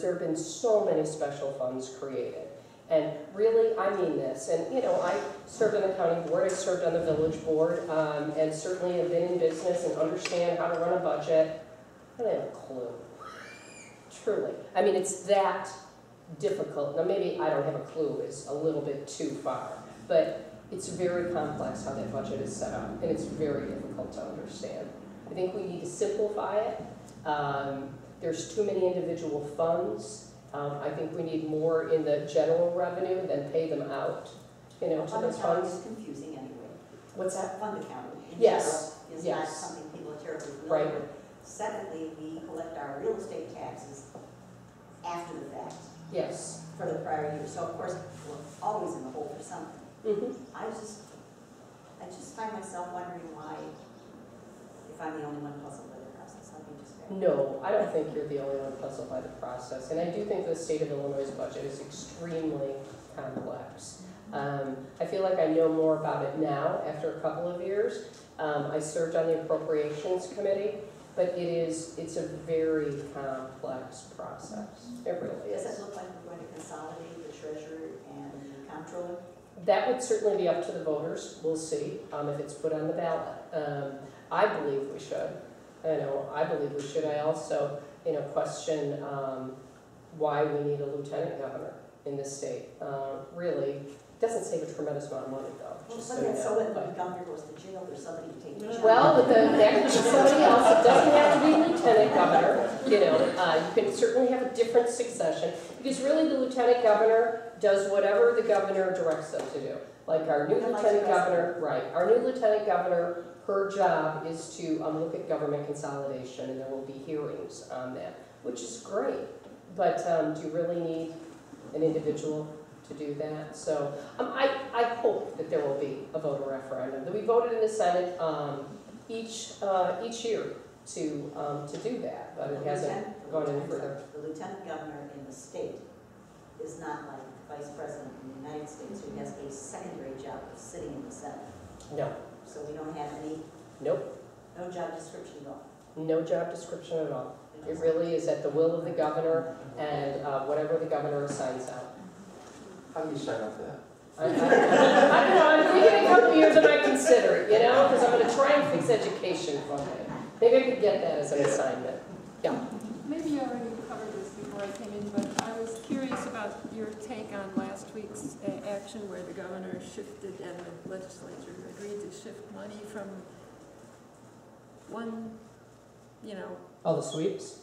there have been so many special funds created. And really, I mean this. And, I served on the county board, I served on the village board, and certainly have been in business and understand how to run a budget. I don't have a clue. Truly. I mean, it's that difficult. Now, maybe I don't have a clue is a little bit too far, but it's very complex how that budget is set up, and it's very difficult to understand. I think we need to simplify it. There's too many individual funds. I think we need more in the general revenue than pay them out, to Fund those accounting funds. is confusing anyway. What's that? Fund accounting in Yes, general is yes. not something people are terribly familiar Right. with. Secondly, we collect our real estate taxes after the fact Yes. for the prior year. So of course, we're always in the hole for something. Mm-hmm. I just find myself wondering why, if I'm the only one puzzled by the process, something just bad. No, I don't think you're the only one puzzled by the process. And I do think the state of Illinois' budget is extremely complex. I feel like I know more about it now after a couple of years. I served on the Appropriations Committee, but it's a very complex process. It really Does is. it look like we're going to consolidate the treasurer and the comptroller? That would certainly be up to the voters. We'll see if it's put on the ballot. I believe we should. I believe we should. I also, question why we need a lieutenant governor in this state. Really, it doesn't save a tremendous amount of money, though. Well, Just but so you then, know. so when the But- governor goes to jail, there's somebody to take the job. Well, but that could be somebody else. It doesn't have to be lieutenant governor. You can certainly have a different succession, because really the lieutenant governor does whatever the governor directs them to do. Like our new The vice lieutenant president. governor, right, our new lieutenant governor, her job is to look at government consolidation, and there will be hearings on that, which is great. But do you really need an individual to do that? So I hope that there will be a voter referendum. That we voted in the Senate each year to do that, but it hasn't gone any further. The lieutenant governor in the state is not like the vice president in the United States, who has a secondary job of sitting in the Senate. No, So we don't have any, nope, no job description at all. no job description at all. It really is at the will of the governor and whatever the governor assigns out. How do you sign up for that? I don't know, I'm thinking a couple years I might consider it, you know, because I'm going to try and fix education funding. Maybe I could get that as an assignment. Yeah. Maybe you already covered this before I came in, but I was curious about your take on last week's action where the governor shifted and the legislature agreed to shift money from one, you know, All the sweeps?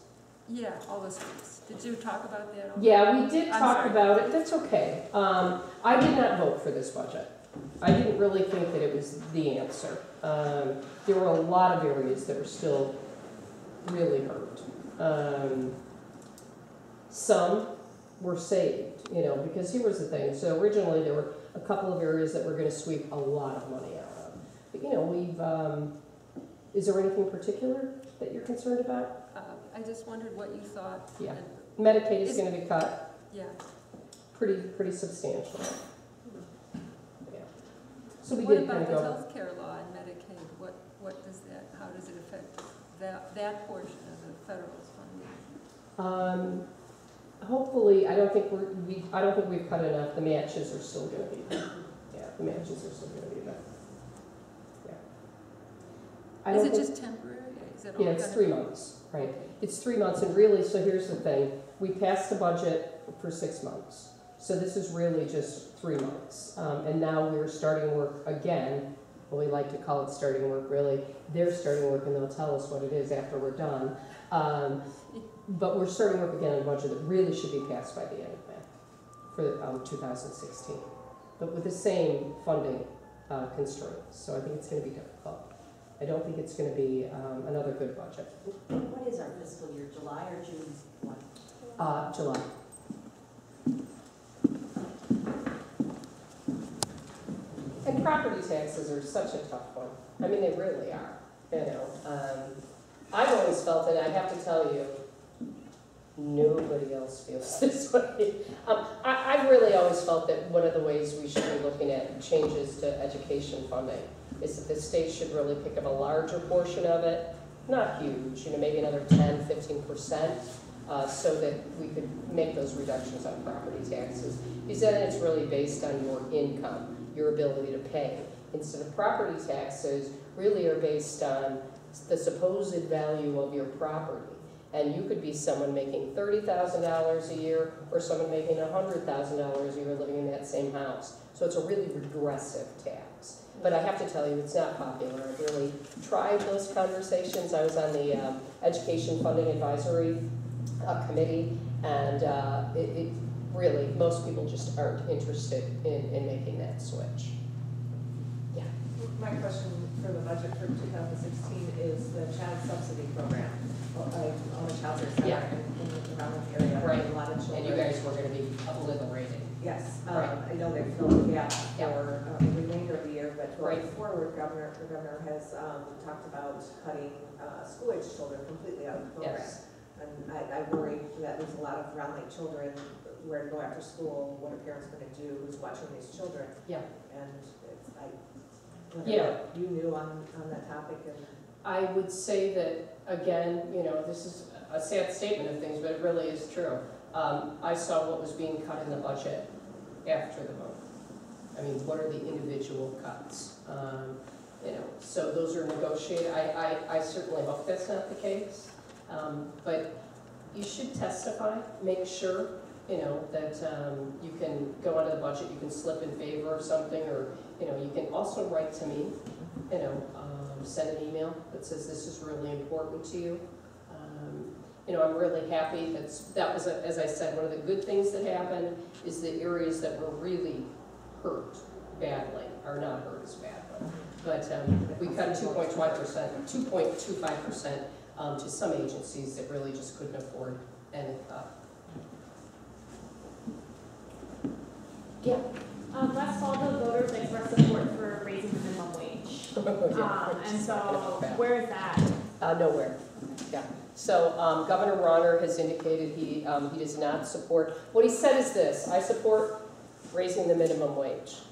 yeah, all the streets. Did you talk about that? Yeah, we did I'm talk sorry. about it, that's okay. I did not vote for this budget. I didn't really think that it was the answer. There were a lot of areas that were still really hurt. Some were saved, you know, because here was the thing. So originally there were a couple of areas that we're going to sweep a lot of money out of. But, you know, is there anything particular that you're concerned about? I just wondered what you thought. Yeah. And- Medicaid is going to be cut Yeah. pretty substantially. Yeah. So we What did kind about of the go. healthcare law and Medicaid? What does that, how does it affect that portion of the federal funding? Hopefully, I don't think we've cut enough. The matches are still going to be there. Yeah, the matches are still going to be there. Yeah. I Is don't it think- just temporary? Is it all Yeah, it's gonna 3 be- months, right? Okay. It's 3 months, and really, so here's the thing. We passed the budget for 6 months. So this is really just 3 months. And now we're starting work again. Well, we like to call it starting work, really. They're starting work, and they'll tell us what it is after we're done. But we're starting work again on a budget that really should be passed by the end of May for 2016. But with the same funding constraints. So I think it's going to be difficult. I don't think it's going to be another good budget. What is our fiscal year, July or June? What? July. And property taxes are such a tough one. I mean, they really are, you know. I've always felt, and I have to tell you, nobody else feels this way. I've really always felt that one of the ways we should be looking at changes to education funding is that the state should really pick up a larger portion of it, not huge, you know, maybe another 10, 15%, so that we could make those reductions on property taxes. Because then it's really based on your income, your ability to pay. Instead of property taxes, really are based on the supposed value of your property. And you could be someone making $30,000 a year or someone making $100,000 a year living in that same house. So it's a really regressive tax. But I have to tell you, it's not popular. I've really tried those conversations. I was on the Education Funding Advisory Committee, and it really, most people just aren't interested in making that switch. Yeah. My question for the budget for 2016 is the child subsidy program. Well, I own a child care center Yeah. in the Round Lake area. Right. A lot of children. And you guys were going to be liberated. Yes, Right. I know they've filled the gap Yeah. for the remainder of the year, but going Right. forward, the governor has talked about cutting school-age children completely out of the program. Yes. And I worry that there's a lot of Round Lake children, where to go after school, what are parents going to do, who's watching these children? Yeah. And it's, Yeah. you knew on that topic and. I would say that, again, you know, this is a sad statement of things, but it really is true. I saw what was being cut in the budget after the vote. I mean, what are the individual cuts? You know, so those are negotiated. I certainly hope that's not the case. But you should testify, make sure, you know, that you can go onto the budget, you can slip in favor of something, or, you know, you can also write to me, you know, send an email that says this is really important to you. You know, I'm really happy that was, as I said, one of the good things that happened is the areas that were really hurt badly, or not hurt as badly. But we cut 2.25% to some agencies that really just couldn't afford any. Yeah. Last fall, the voters expressed support for raising the minimum wage. And so, where is that? Nowhere. Yeah. So Governor Ronner has indicated he does not support. What he said is this: I support raising the minimum wage,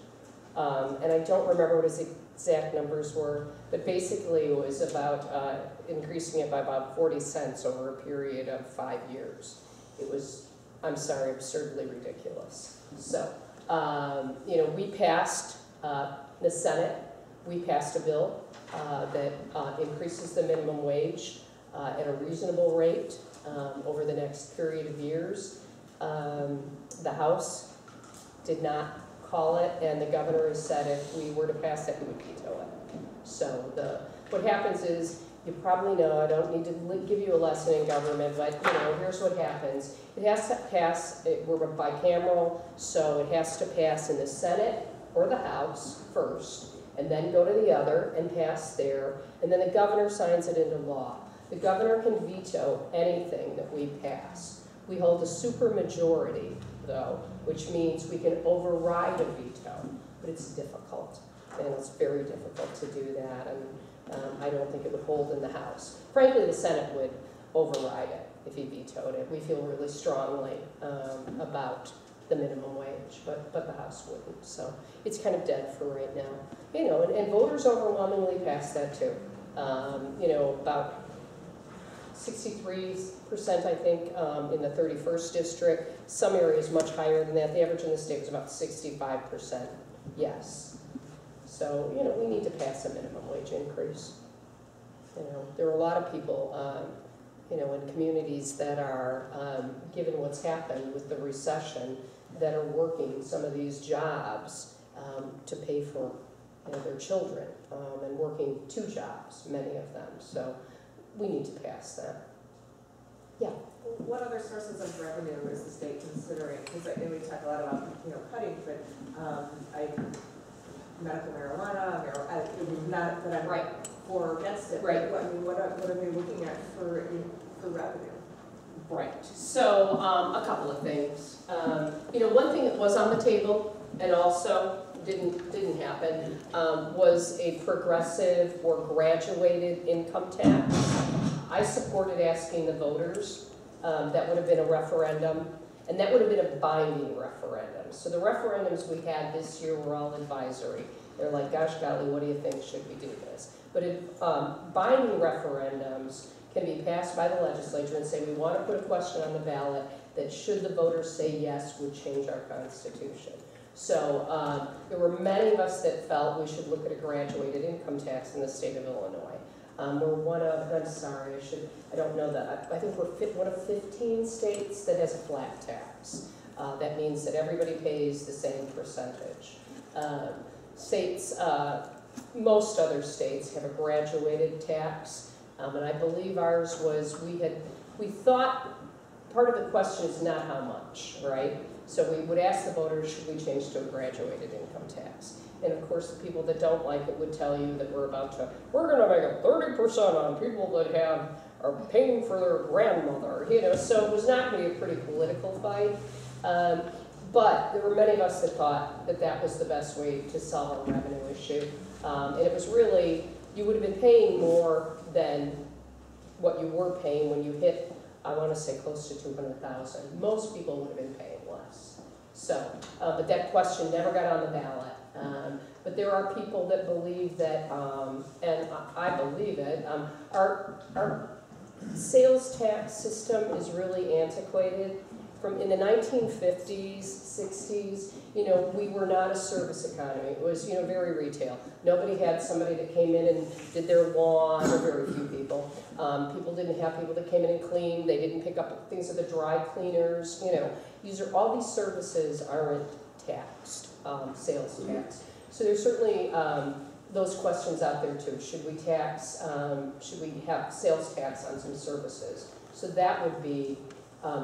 and I don't remember what his exact numbers were, but basically it was about increasing it by about 40 cents over a period of 5 years. It was, I'm sorry, absurdly ridiculous. So. We passed, the Senate, we passed a bill that increases the minimum wage at a reasonable rate over the next period of years. The House did not call it, and the governor has said if we were to pass it, he would veto it. So what happens is, you probably know, I don't need to give you a lesson in government, but here's what happens. It has to pass, we're bicameral, so it has to pass in the Senate or the House first, and then go to the other and pass there, and then the governor signs it into law. The governor can veto anything that we pass. We hold a supermajority, though, which means we can override a veto, but it's difficult, and it's very difficult to do that. And I don't think it would hold in the House. Frankly, the Senate would override it if he vetoed it. We feel really strongly about the minimum wage, but the House wouldn't. So it's kind of dead for right now. And voters overwhelmingly passed that too. About 63%, I think, in the 31st district. Some areas much higher than that. The average in the state was about 65% yes. So, we need to pass a minimum wage increase. There are a lot of people, in communities that are, given what's happened with the recession, that are working some of these jobs to pay for their children, and working 2 jobs, many of them. So we need to pass that. Yeah. What other sources of revenue is the state considering? Because we talk a lot about cutting, but medical marijuana, not that I'm right for or against it. Right. But, what are we looking at for revenue? Right. So a couple of things. One thing that was on the table and also didn't happen was a progressive or graduated income tax. I supported asking the voters. That would have been a referendum, and that would have been a binding referendum. So the referendums we had this year were all advisory. They're like, gosh golly, what do you think? Should we do this? But binding referendums can be passed by the legislature and say, we want to put a question on the ballot that, should the voters say yes, would change our Constitution. So there were many of us that felt we should look at a graduated income tax in the state of Illinois. We're one of, I'm sorry, I don't know that, I think we're one of 15 states that has a flat tax. That means that everybody pays the same percentage. Most other states have a graduated tax, and I believe ours was, we thought part of the question is not how much, right? So we would ask the voters, should we change to a graduated income tax? And of course, the people that don't like it would tell you that we're going to make it 30% on people that are paying for their grandmother, so it was not going to be a pretty political fight. But there were many of us that thought that that was the best way to solve a revenue issue. And it was really, you would have been paying more than what you were paying when you hit, I want to say, close to 200,000. Most people would have been paying less. So, but that question never got on the ballot. But there are people that believe that, and I believe it, our sales tax system is really antiquated. In the 1950s, 60s, we were not a service economy. It was, very retail. Nobody had somebody that came in and did their lawn, or very few people. People didn't have people that came in and cleaned. They didn't pick up things at the dry cleaners. All these services aren't taxed, sales tax. So there's certainly those questions out there too. Should we have sales tax on some services? So that would be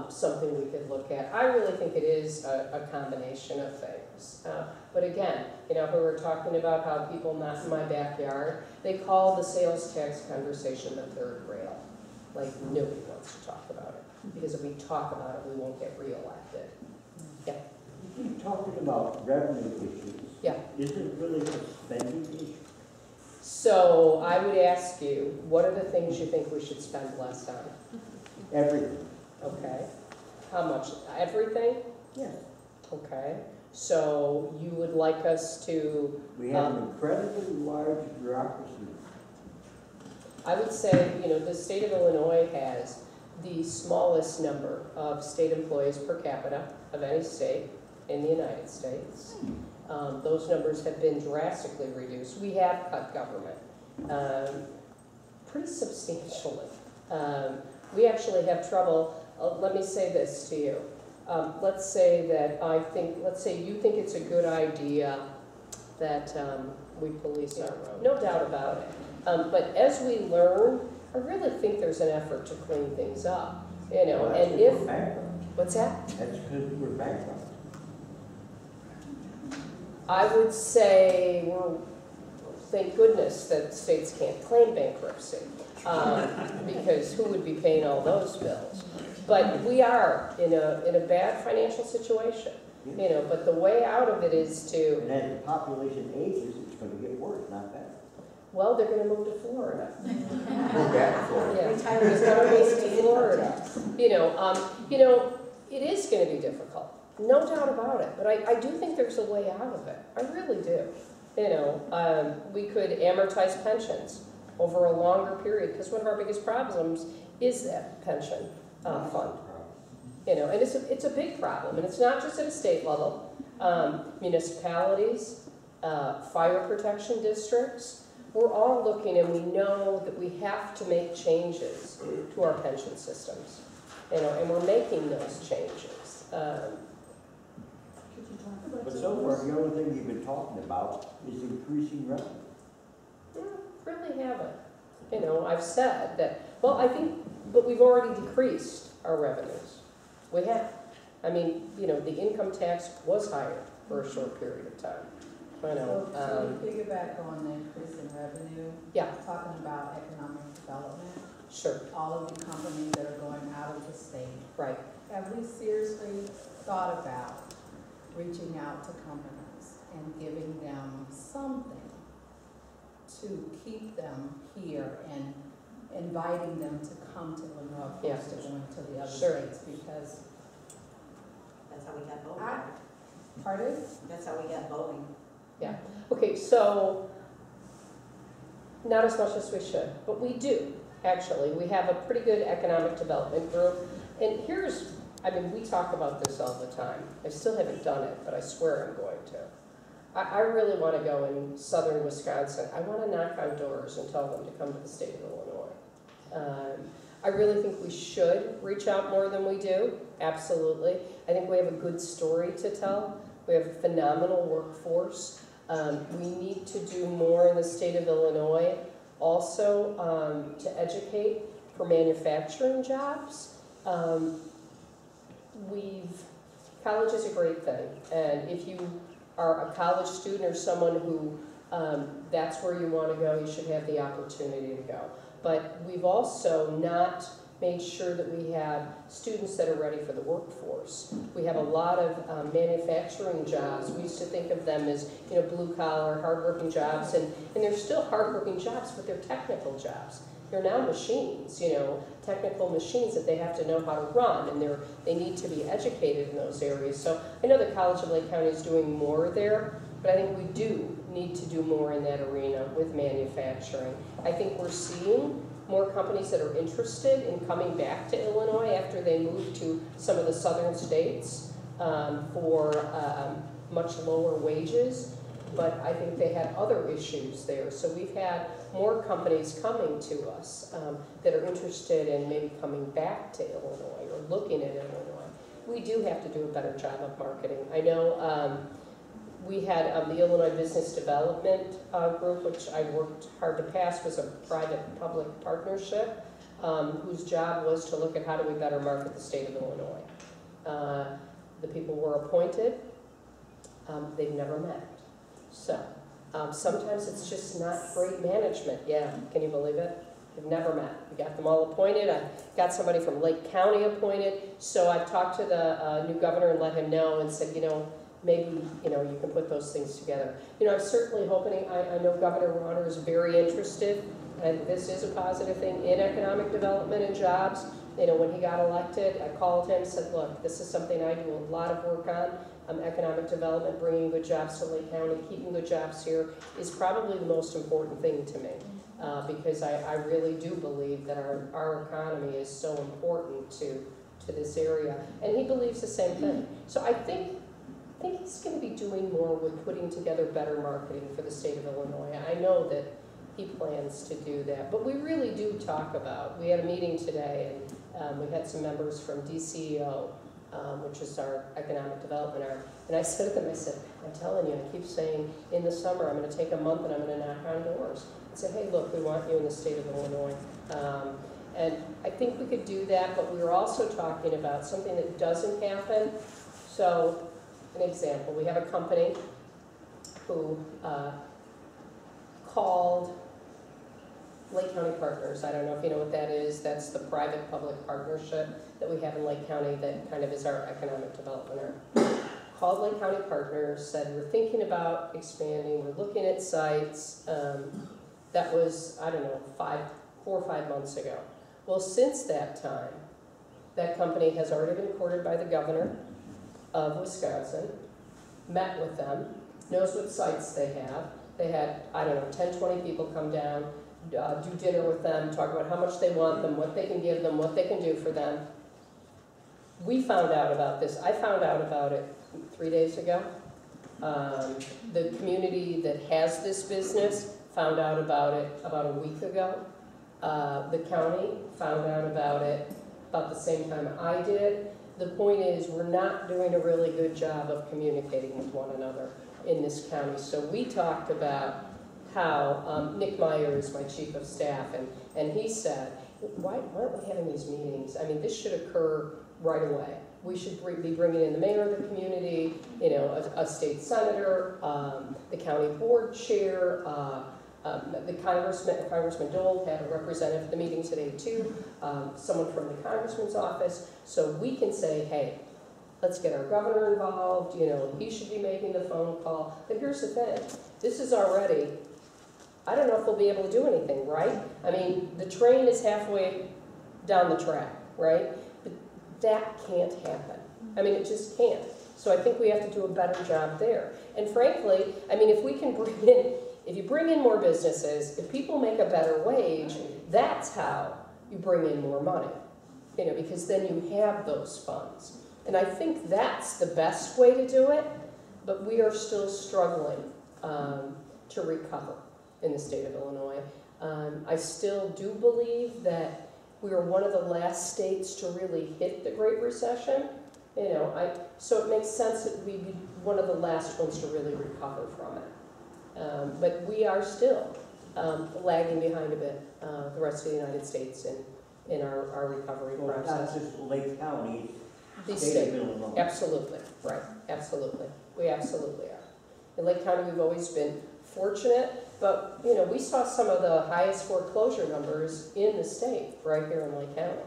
something we could look at. I really think it is a combination of things. But again, you know, we were talking about how people not in my backyard, they call the sales tax conversation the third rail. Like nobody wants to talk about it, because if we talk about it, we won't get reelected. Yeah. You keep talking about revenue issues. Yeah. Is it really a spending issue? So I would ask you, what are the things you think we should spend less on? Everything. Okay. How much? Everything? Yes. Okay. So you would like us to... We have an incredibly large bureaucracy. I would say, you know, the state of Illinois has the smallest number of state employees per capita of any state in the United States. Those numbers have been drastically reduced. We have cut government pretty substantially. We actually have trouble. Let me say this to you. Let's say you think it's a good idea that we police our road. No doubt about it. But as we learn, I really think there's an effort to clean things up. You know, Well, and we're if bankrupt. what's that? That's because we're bankrupt. I would say, well, thank goodness that states can't claim bankruptcy, because who would be paying all those bills? But we are in a bad financial situation, you know. But the way out of it is to, And as the population ages, it's going to get worse, not better. well, they're going to move to Florida. Go back for it. Yeah, Retirees they're going to move to income Florida. tax. You know, it is going to be difficult, no doubt about it. But I do think there's a way out of it. I really do. You know, we could amortize pensions over a longer period, because one of our biggest problems is that pension fund. You know, and it's a big problem, and it's not just at a state level. Municipalities, fire protection districts, we're all looking, and we know that we have to make changes to our pension systems. You know, and we're making those changes. But so far, the only thing you've been talking about is increasing revenue. Really haven't. You know, I've said that, well, I think, but we've already decreased our revenues. We have. I mean, you know, the income tax was higher for a short period of time. I know. So to piggyback on the increase in revenue, Yeah, talking about economic development, sure, all of the companies that are going out of the state, right. have we seriously thought about reaching out to companies and giving them something to keep them here and inviting them to come to Illinois opposed to going to the other Sure. states? Because, That's how we got Boeing. pardon? That's how we got Boeing. Okay, so not as much as we should, but we do, actually. We have a pretty good economic development group. And here's, I mean, we talk about this all the time. I still haven't done it, but I swear I'm going to. I really want to go in southern Wisconsin. I want to knock on doors and tell them to come to the state of Illinois. I really think we should reach out more than we do, absolutely. I think we have a good story to tell. We have a phenomenal workforce. We need to do more in the state of Illinois also to educate for manufacturing jobs. College is a great thing, and if you are a college student or someone who that's where you want to go, you should have the opportunity to go. But we've also not made sure that we have students that are ready for the workforce. We have a lot of manufacturing jobs. We used to think of them as, you know, blue-collar, hard-working jobs, and they're still hard-working jobs, but they're technical jobs. They're now machines, you know, technical machines that they have to know how to run, and they need to be educated in those areas. So I know the College of Lake County is doing more there, but I think we do need to do more in that arena with manufacturing. I think we're seeing more companies that are interested in coming back to Illinois after they move to some of the southern states for much lower wages, but I think they had other issues there. So we've had more companies coming to us that are interested in maybe coming back to Illinois or looking at Illinois. We do have to do a better job of marketing. I know we had the Illinois Business Development Group, which I worked hard to pass, was a private-public partnership. whose job was to look at how do we better market the state of Illinois. The people were appointed. They've never met. So sometimes it's just not great management. Yeah, can you believe it? They've never met. We got them all appointed. I got somebody from Lake County appointed. So I've talked to the new governor and let him know and said, maybe, you can put those things together. I'm certainly hoping, I know Governor Warner is very interested, and this is a positive thing, in economic development and jobs. When he got elected, I called him and said, look, this is something I do a lot of work on. Economic development, bringing good jobs to Lake County, keeping good jobs here is probably the most important thing to me. Because I really do believe that our economy is so important to this area. And he believes the same thing. So I think he's going to be doing more with putting together better marketing for the state of Illinois. I know that he plans to do that. But we really do talk about, we had a meeting today, and we had some members from DCEO, which is our economic development arm. And I said to them, I'm telling you, I keep saying in the summer, I'm going to take a month and I'm going to knock on doors. And say, hey, look, we want you in the state of Illinois. And I think we could do that, but we were also talking about something that doesn't happen. So, an example, we have a company who called Lake County Partners. I don't know if you know what that is. That's the private-public partnership that we have in Lake County that kind of is our economic development arm. Called Lake County Partners, said we're thinking about expanding, we're looking at sites. That was, I don't know, 4 or 5 months ago. Well, since that time, that company has already been courted by the governor of Wisconsin, met with them, knows what sites they have. They had, I don't know, 10, 20 people come down, do dinner with them, talk about how much they want them, what they can give them, what they can do for them. We found out about this. I found out about it 3 days ago. The community that has this business found out about it about a week ago. The county found out about it about the same time I did. The point is, we're not doing a really good job of communicating with one another in this county. So we talked about how Nick Meyer is my chief of staff, and he said, why aren't we having these meetings? I mean, this should occur right away. We should be bringing in the mayor of the community, a state senator, the county board chair, the Congressman Dole had a representative at the meeting today too, someone from the congressman's office, so we can say, hey, let's get our governor involved, he should be making the phone call. But here's the thing, this is already, I don't know if we'll be able to do anything, right? I mean, the train is halfway down the track, right? But that can't happen. I mean, it just can't. So I think we have to do a better job there. And frankly, I mean, if we can if you bring in more businesses, if people make a better wage, that's how you bring in more money, because then you have those funds. And I think that's the best way to do it, but we are still struggling to recover in the state of Illinois. I still do believe that we are one of the last states to really hit the Great Recession. So it makes sense that we'd be one of the last ones to really recover from it. But we are still lagging behind a bit the rest of the United States in our recovery process. Not just Lake County, The state of Illinois. Absolutely, right, absolutely. We absolutely are. In Lake County, we've always been fortunate, but we saw some of the highest foreclosure numbers in the state right here in Lake County.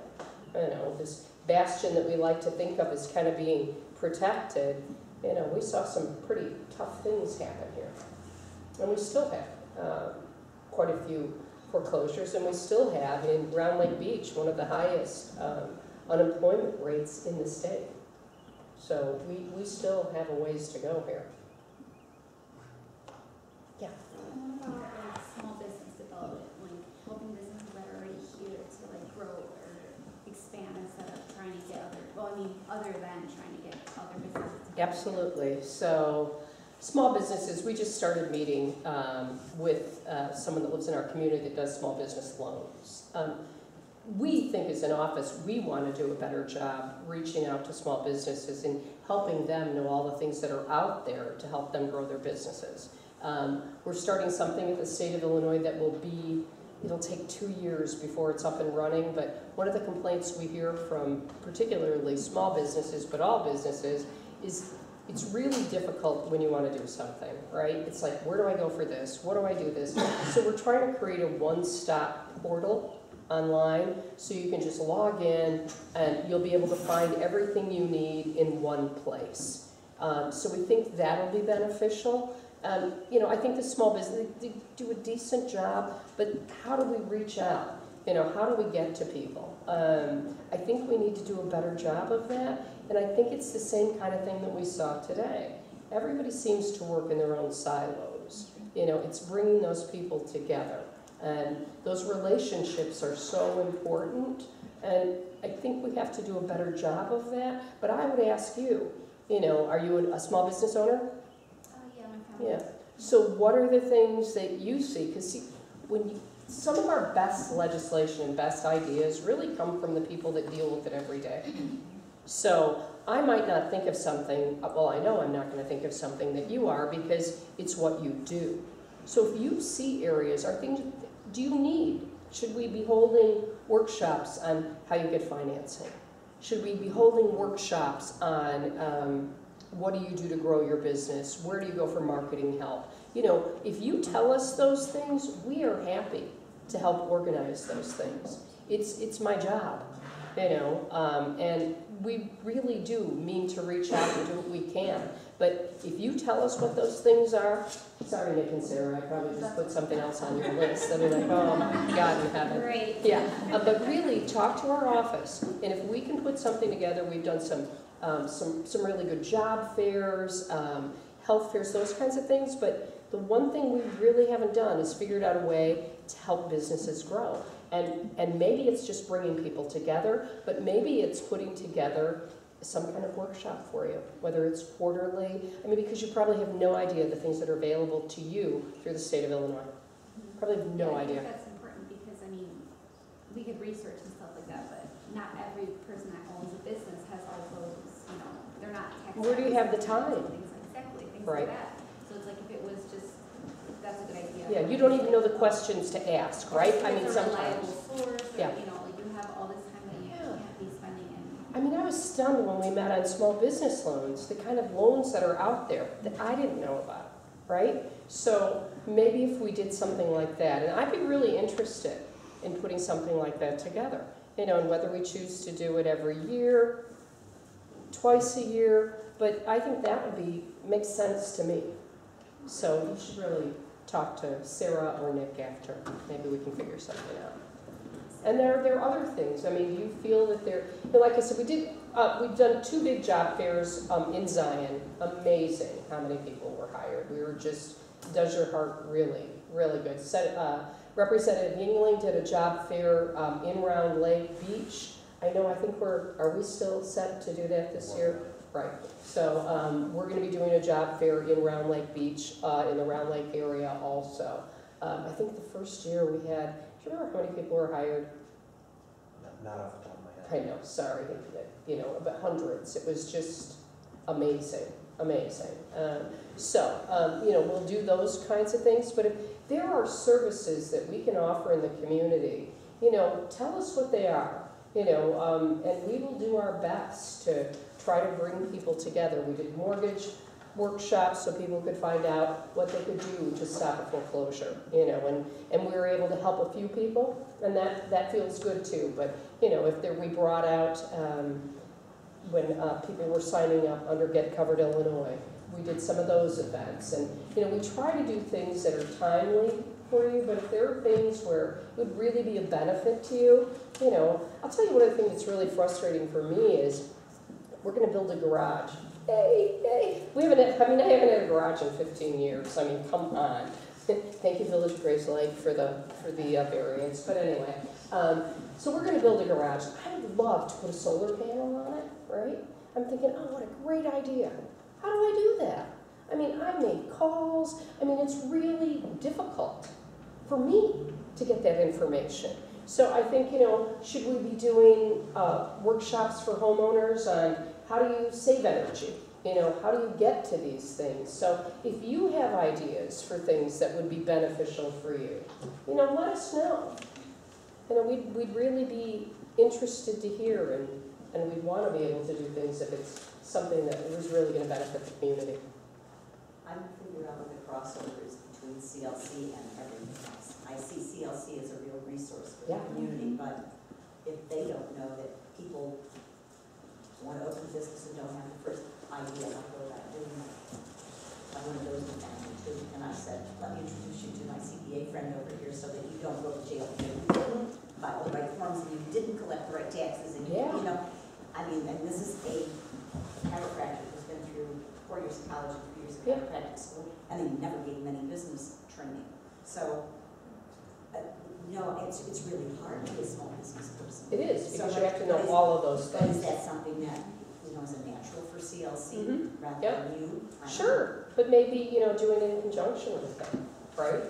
This bastion that we like to think of as kind of being protected, we saw some pretty tough things happen here. And we still have quite a few foreclosures, and we still have in Round Lake Beach one of the highest unemployment rates in the state. So we still have a ways to go here. Yeah. What about small business development, helping businesses that are already here to grow or expand instead of trying to get other than trying to get other businesses? Absolutely. So small businesses, we just started meeting with someone that lives in our community that does small business loans. We think as an office, we want to do a better job reaching out to small businesses and helping them know all the things that are out there to help them grow their businesses. We're starting something at the state of Illinois that will be it'll take 2 years before it's up and running, but one of the complaints we hear from particularly small businesses, but all businesses, is it's really difficult when you want to do something, right? It's like, where do I go for this? What do I do this? So we're trying to create a one-stop portal online so you can just log in and you'll be able to find everything you need in one place. So we think that'll be beneficial. You know, I think the small business, they do a decent job, but how do we reach out? You know, how do we get to people? I think we need to do a better job of that, and I think it's the same kind of thing that we saw today. Everybody seems to work in their own silos. You know, it's bringing those people together, and those relationships are so important, and I think we have to do a better job of that. But I would ask you, you know, are you a small business owner? Yeah, my family. Yeah. So what are the things that you see? Because some of our best legislation and best ideas really come from the people that deal with it every day. So I might not think of something, well, I know I'm not going to think of something that you are because it's what you do. So if you see areas, are things, do you need? Should we be holding workshops on how you get financing? Should we be holding workshops on what do you do to grow your business? Where do you go for marketing help? You know, if you tell us those things, we are happy to help organize those things. It's my job, you know, and we really do mean to reach out and do what we can. But if you tell us what those things are, sorry, Nick and Sarah, I probably just put something else on your list. And they're like, oh my God in heaven. Great. Yeah, but really talk to our office. And if we can put something together, we've done some really good job fairs, health fairs, those kinds of things. But the one thing we really haven't done is figured out a way to help businesses grow. And maybe it's just bringing people together, but maybe it's putting together some kind of workshop for you, whether it's quarterly. I mean, because you probably have no idea the things that are available to you through the state of Illinois. Probably have no I idea. think that's important because, I mean, we could research and stuff like that, but not every person that owns a business has all those, you know, they're not tech. Where do you have the time? Things like, exactly, things Right. like that. So it's like if it was just, that's a good idea. Yeah, you don't even know the questions to ask, right? I mean, It's a sometimes. reliable source, or, Yeah. you know, like you have all this time that you can't be spending in. I mean, I was stunned when we met on small business loans, the kind of loans that are out there that I didn't know about, right? So maybe if we did something like that, and I'd be really interested in putting something like that together, you know, and whether we choose to do it every year, twice a year, but I think that would make sense to me. So you should really talk to Sarah or Nick after. Maybe we can figure something out. And there are other things. I mean, do you feel that there, you know, like I said, we've done 2 big job fairs in Zion. Amazing how many people were hired. We were just, does your heart really, really good. Representative Yingling did a job fair in Round Lake Beach. I think are we still set to do that this year? Right. So we're going to be doing a job fair in Round Lake Beach, in the Round Lake area also. I think the first year we had, do you remember how many people were hired? Not off the top of my head. I know, sorry, you know, but hundreds. It was just amazing, amazing. You know, we'll do those kinds of things, but if there are services that we can offer in the community, you know, tell us what they are, you know, and we will do our best to try to bring people together. We did mortgage workshops so people could find out what they could do to stop a foreclosure, you know, and we were able to help a few people, and that feels good too. But, you know, we brought out, when people were signing up under Get Covered Illinois, we did some of those events, and, you know, we try to do things that are timely for you, but if there are things where it would really be a benefit to you, you know, I'll tell you one of the things that's really frustrating for me is we're going to build a garage. Hey, I haven't had a garage in 15 years. I mean, come on. Thank you, Village of Grace Lake, for the variance. But anyway, so we're going to build a garage. I would love to put a solar panel on it, right? I'm thinking, oh, what a great idea. How do I do that? I mean, I made calls. I mean, it's really difficult for me to get that information. So I think, you know, should we be doing workshops for homeowners on how do you save energy? You know, how do you get to these things? So if you have ideas for things that would be beneficial for you, you know, let us know. You know, we'd really be interested to hear, and we'd want to be able to do things if it's something that was really going to benefit the community. I'm trying to figure out what the crossover is between CLC and everything else. I see CLC as a real resource for the community, but if they don't know that people want to open a business and don't have the first idea of what about doing it, I one of those with family too. And I said, let me introduce you to my CPA friend over here so that you don't go to jail if you didn't file the right forms and you didn't collect the right taxes and you know, I mean, and this is a chiropractor who's been through 4 years of college and 3 years of chiropractic school, and they never gave them any business training. So, no, it's really hard to be a small business person. It is, because so you have to know all of those but things. is that something that, you know, is a natural for CLC rather than you? Sure, but maybe, you know, doing it in conjunction with them, right?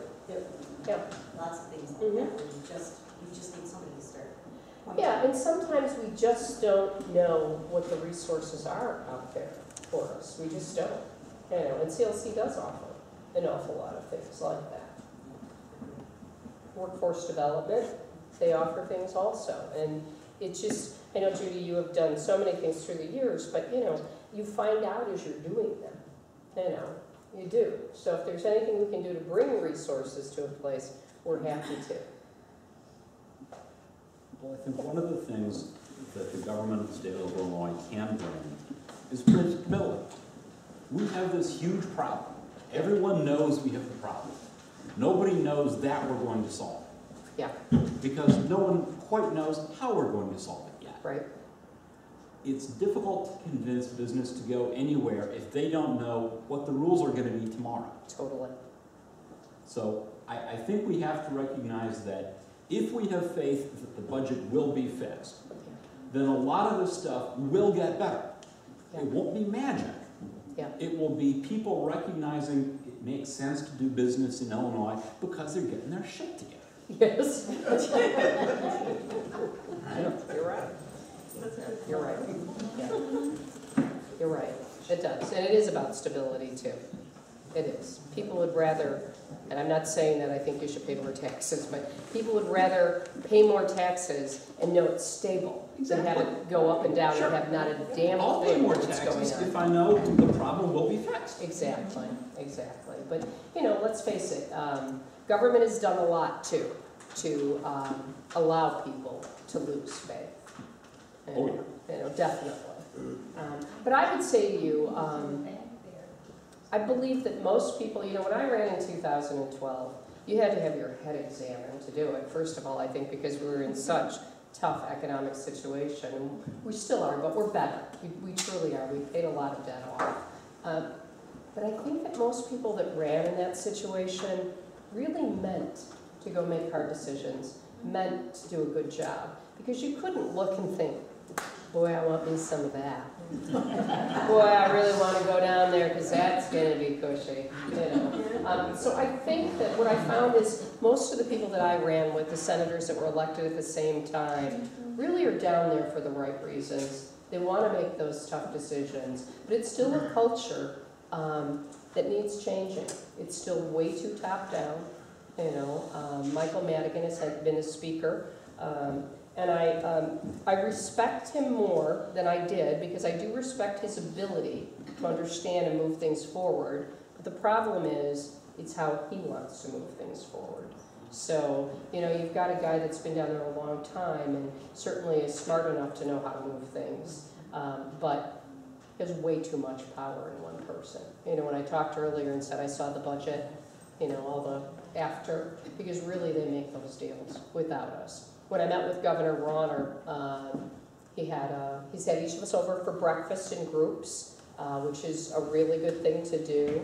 Yeah. Lots of things like that, where you just need somebody to start. Yeah, and sometimes we just don't know what the resources are out there for us. We just don't. You know, and CLC does offer an awful lot of things like that. Workforce development, they offer things also. And it's just, I know, Judy, you have done so many things through the years, but, you know, you find out as you're doing them. You know, you do. So if there's anything we can do to bring resources to a place, we're happy to. Well, I think one of the things that the government of the state of Illinois can bring is predictability. We have this huge problem. Everyone knows we have the problem. Nobody knows that we're going to solve it. Yeah. Because no one quite knows how we're going to solve it yet. Right. It's difficult to convince business to go anywhere if they don't know what the rules are going to be tomorrow. Totally. So I think we have to recognize that if we have faith that the budget will be fixed, then a lot of this stuff will get better. It won't be magic. It will be people recognizing it makes sense to do business in Illinois because they're getting their shit together. Yes. You're right. You're right. Yeah. You're right. It does. And it is about stability, too. It is. People would rather, and I'm not saying that I think you should pay more taxes, but people would rather pay more taxes and know it's stable than have it go up and down and have not a damn I'll pay thing more that's going taxes on. if I know the problem will be fixed. Exactly, exactly. But, you know, let's face it, government has done a lot, too, to allow people to lose faith. And, you know, definitely. But I would say to you, I believe that most people, you know, when I ran in 2012, you had to have your head examined to do it. First of all, I think because we were in such tough economic situation, and we still are, but we're better. We truly are. We paid a lot of debt off. But I think that most people that ran in that situation really meant to go make hard decisions, meant to do a good job, because you couldn't look and think, boy, I want me some of that. Boy, I really want to go down there because that's going to be cushy, you know. So I think that what I found is most of the people that I ran with, the senators that were elected at the same time, really are down there for the right reasons. They want to make those tough decisions, but it's still a culture that needs changing. It's still way too top down, you know. Michael Madigan has been a speaker. And I respect him more than I did because I do respect his ability to understand and move things forward. But the problem is, it's how he wants to move things forward. So, you know, you've got a guy that's been down there a long time and certainly is smart enough to know how to move things, but has way too much power in one person. You know, when I talked earlier and said I saw the budget, you know, all the after, because really they make those deals without us. When I met with Governor Rauner, he's had each of us over for breakfast in groups, which is a really good thing to do.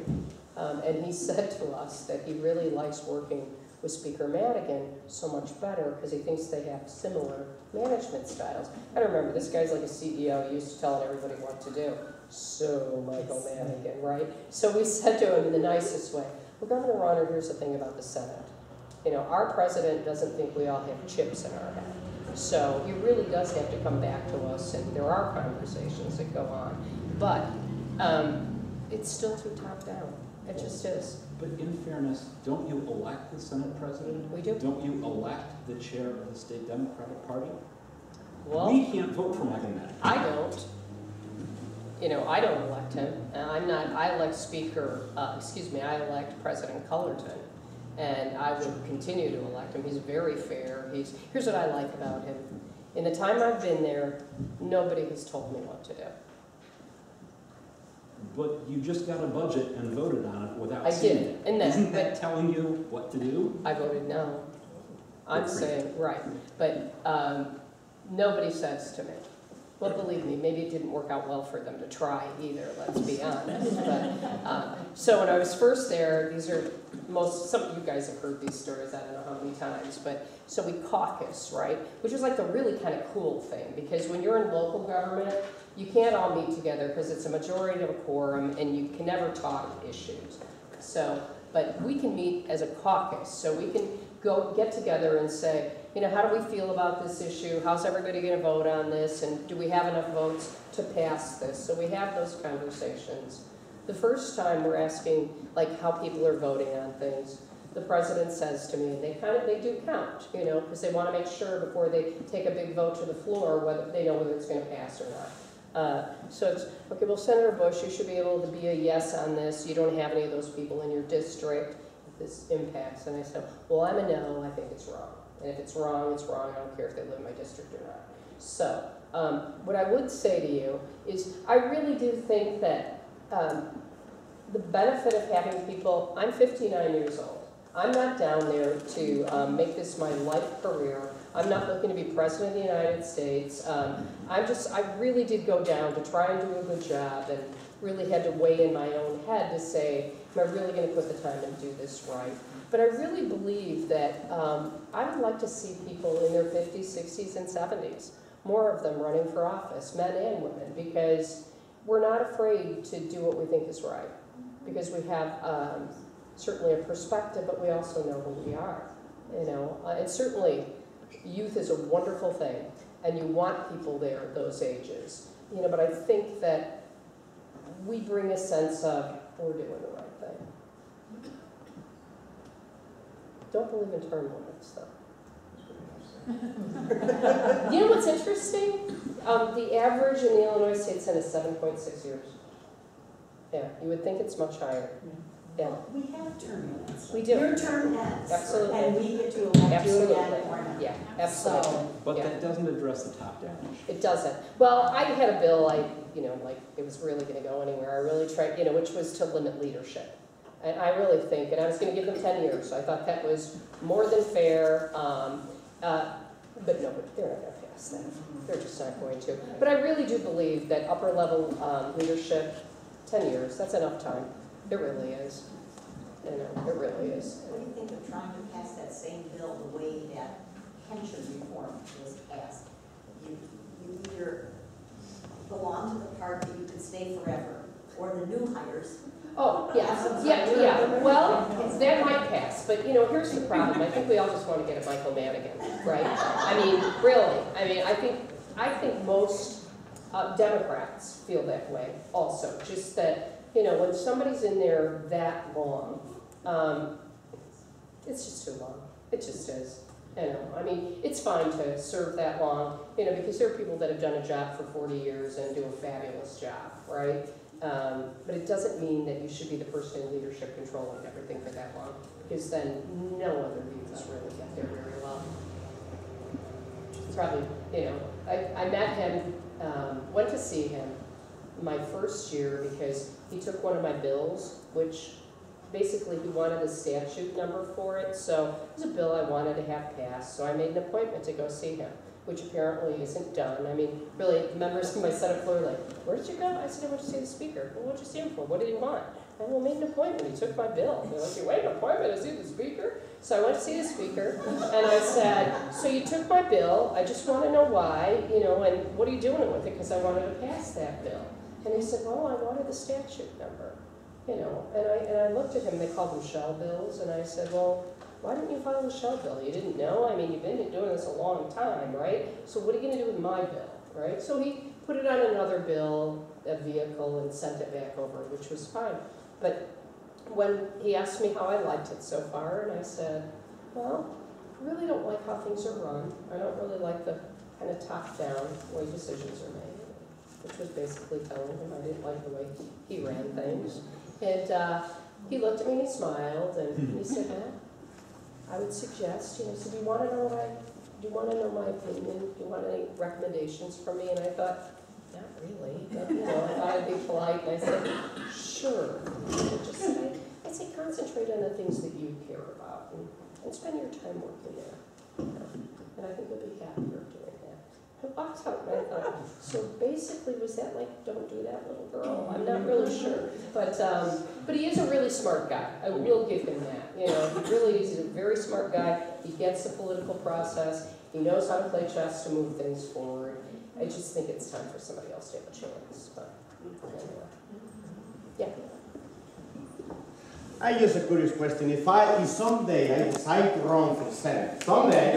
And he said to us that he really likes working with Speaker Madigan so much better because he thinks they have similar management styles. I remember, this guy's like a CEO, used to telling everybody what to do. So, Michael Madigan, right? So we said to him in the nicest way, well, Governor Rauner, here's the thing about the Senate. You know, our president doesn't think we all have chips in our head. So he really does have to come back to us, and there are conversations that go on. But it's still too top down. It just is. But in fairness, don't you elect the Senate President? We do. Don't you elect the chair of the state Democratic Party? Well, We can't vote for Michael Madden. I don't. You know, I don't elect him. I elect Speaker, I elect President Cullerton. And I would continue to elect him. He's very fair. Here's what I like about him. In the time I've been there, nobody has told me what to do. But you just got a budget and voted on it without I seeing did, it. and then, Isn't that telling you what to do? I voted no. I'm saying, right, but nobody says to me. Well, believe me, maybe it didn't work out well for them to try either, let's be honest. But, so when I was first there, some of you guys have heard these stories, I don't know how many times, but so we caucus, right? Which is like the really kind of cool thing, because when you're in local government, you can't all meet together because it's a majority of a quorum and you can never talk issues. So, but we can meet as a caucus, so we can get together and say, you know, how do we feel about this issue? How's everybody going to vote on this? And do we have enough votes to pass this? So we have those conversations. The first time we're asking, like, how people are voting on things, the president says to me, and they do count, you know, because they want to make sure before they take a big vote to the floor whether they know whether it's going to pass or not. So it's, okay, well, Senator Bush, you should be able to be a yes on this. You don't have any of those people in your district. This impacts. And I said, well, I'm a no, I think it's wrong. And if it's wrong, it's wrong. I don't care if they live in my district or not. So what I would say to you is I really do think that the benefit of having people, I'm 59 years old. I'm not down there to make this my life career. I'm not looking to be president of the United States. I really did go down to try and do a good job and really had to weigh in my own head to say, am I really going to put the time and do this right? But I really believe that I would like to see people in their 50s, 60s, and 70s, more of them running for office, men and women, because we're not afraid to do what we think is right. Because we have certainly a perspective, but we also know who we are. You know, and certainly youth is a wonderful thing, and you want people there at those ages. You know, but I think that we bring a sense of we're doing the right thing. Don't believe in term limits, though. You know what's interesting? The average in the Illinois State Senate is 7.6 years. Yeah, you would think it's much higher. Yeah. We have term limits. We do. Your term ends. Absolutely. And we get to elect you again or not. Yeah, absolutely. So, But that doesn't address the top down issue. it doesn't. Well, I had a bill, like it was really going to go anywhere. I really tried, which was to limit leadership. And I really think, and I was going to give them 10 years, so I thought that was more than fair. But no, they're not going to pass that. They're just not going to. But I really do believe that upper level leadership, 10 years, that's enough time. It really is. You know, it really is. what do you think of trying to pass that same bill the way that pension reform was passed? You either belong to the party, you could stay forever, or the new hires. Oh, yeah. Well, that might pass, but here's the problem. I think we all just want to get a Michael Madigan, right? I mean, really. I mean, I think most Democrats feel that way also. Just that, when somebody's in there that long, it's just too long. It just is. I mean, it's fine to serve that long, because there are people that have done a job for 40 years and do a fabulous job, right? But it doesn't mean that you should be the person in leadership controlling everything for that long, because then no other leaders really get there very well. Probably, I met him, went to see him my first year because he took one of my bills, which basically he wanted a statute number for it, so it was a bill I wanted to have passed, so I made an appointment to go see him, which apparently isn't done. I mean, really, members of my Senate floor were like, where did you go? I said, I went to see the speaker. Well, what did you see him for? What did he want? I made an appointment. He took my bill. They're like, you made an appointment to see the speaker? So I went to see the speaker, and I said, so you took my bill. I just want to know why, and what are you doing with it? Because I wanted to pass that bill. And he said, well, I wanted the statute number, and I looked at him. They called them shell bills, and I said, well, why didn't you file a shell bill? You didn't know? I mean, you've been doing this a long time, right? So what are you going to do with my bill, right? So he put it on another bill. a vehicle and sent it back over, which was fine. But when he asked me how I liked it so far, and I said, well, I really don't like how things are run. I don't really like the kind of top-down way decisions are made, which was basically telling him I didn't like the way he ran things. And he looked at me and he smiled, and he said, I would suggest, he said, do you want to know my opinion? Do you want any recommendations from me? And I thought, not really, but I thought I'd be polite, and I said, sure. I say concentrate on the things that you care about, and spend your time working there. And I think you'll be happier doing that. I walked out and I thought, so basically was that like, don't do that, little girl? I'm not really sure. But he is a really smart guy. I will give him that. He really is a very smart guy. He gets the political process. He knows how to play chess to move things forward. I just think it's time for somebody else to have a chance. But anyway. Yeah. I just a curious question. If someday I decide to run for Senate, someday,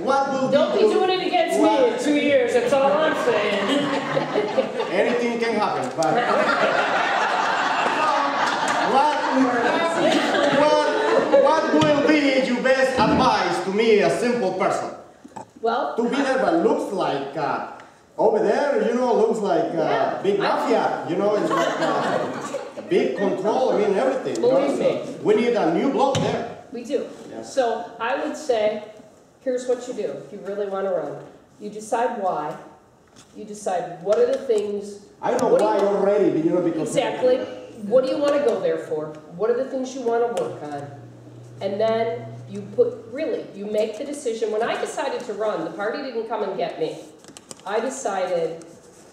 what will Don't be doing it against me in 2 years, that's all I'm saying. Anything can happen, but what will be your best advice to me, a simple person? Well, to be there, but looks like over there, looks like big mafia, it's like big control, everything. Believe me. We need a new block there. We do. Yeah. So I would say, here's what you do if you really want to run. You decide why. You decide what are the things. I know why already, because exactly. What do you want to go there for? What are the things you want to work on? And then you make the decision. When I decided to run, the party didn't come and get me. I decided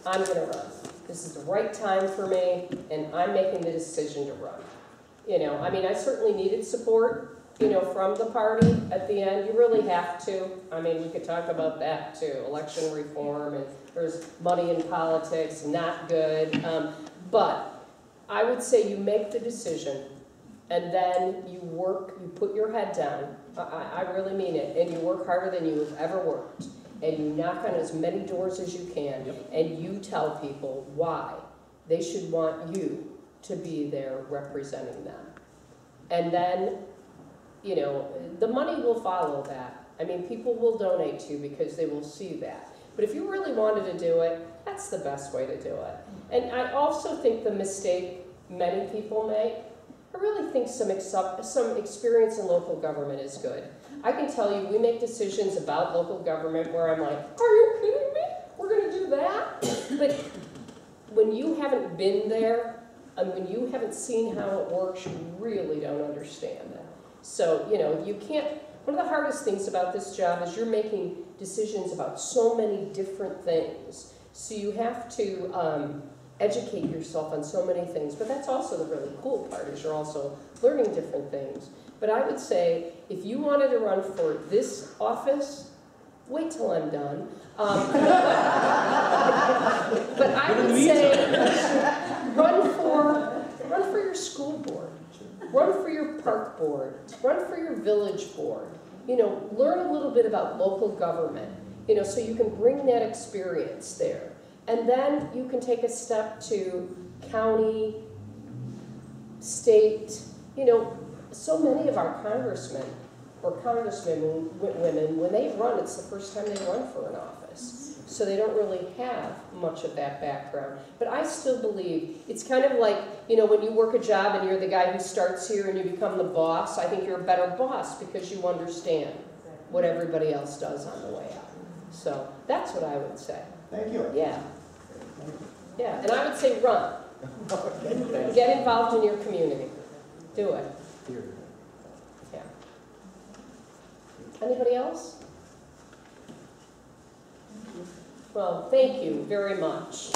I'm going to run. This is the right time for me, and I'm making the decision to run. I certainly needed support, from the party at the end. You really have to. We could talk about that too, election reform, and there's money in politics, not good. But I would say you make the decision, and then you put your head down. I really mean it, and you work harder than you have ever worked. And you knock on as many doors as you can, and you tell people why they should want you to be there representing them. And then, the money will follow that. People will donate to you because they will see that. But if you really wanted to do it, that's the best way to do it. And I also think the mistake many people make, I really think some experience in local government is good. I can tell you, we make decisions about local government where I'm like, are you kidding me? We're going to do that? But when you haven't been there, and when you haven't seen how it works, you really don't understand it. So, you can't, one of the hardest things about this job is you're making decisions about so many different things. So you have to educate yourself on so many things. But that's also the really cool part, is you're also learning different things. But I would say, if you wanted to run for this office, wait till I'm done. But I would say, run for your school board, run for your park board, run for your village board. Learn a little bit about local government, so you can bring that experience there. And then you can take a step to county, state, so many of our congressmen or congresswomen, when they run, it's the first time they run for an office. So they don't really have much of that background. But I still believe, it's kind of like, when you work a job and you're the guy who starts here and you become the boss, I think you're a better boss because you understand what everybody else does on the way out. So that's what I would say. Thank you. Yeah. Yeah, and I would say run. Get involved in your community. Do it. Yeah. Anybody else? Well, thank you very much.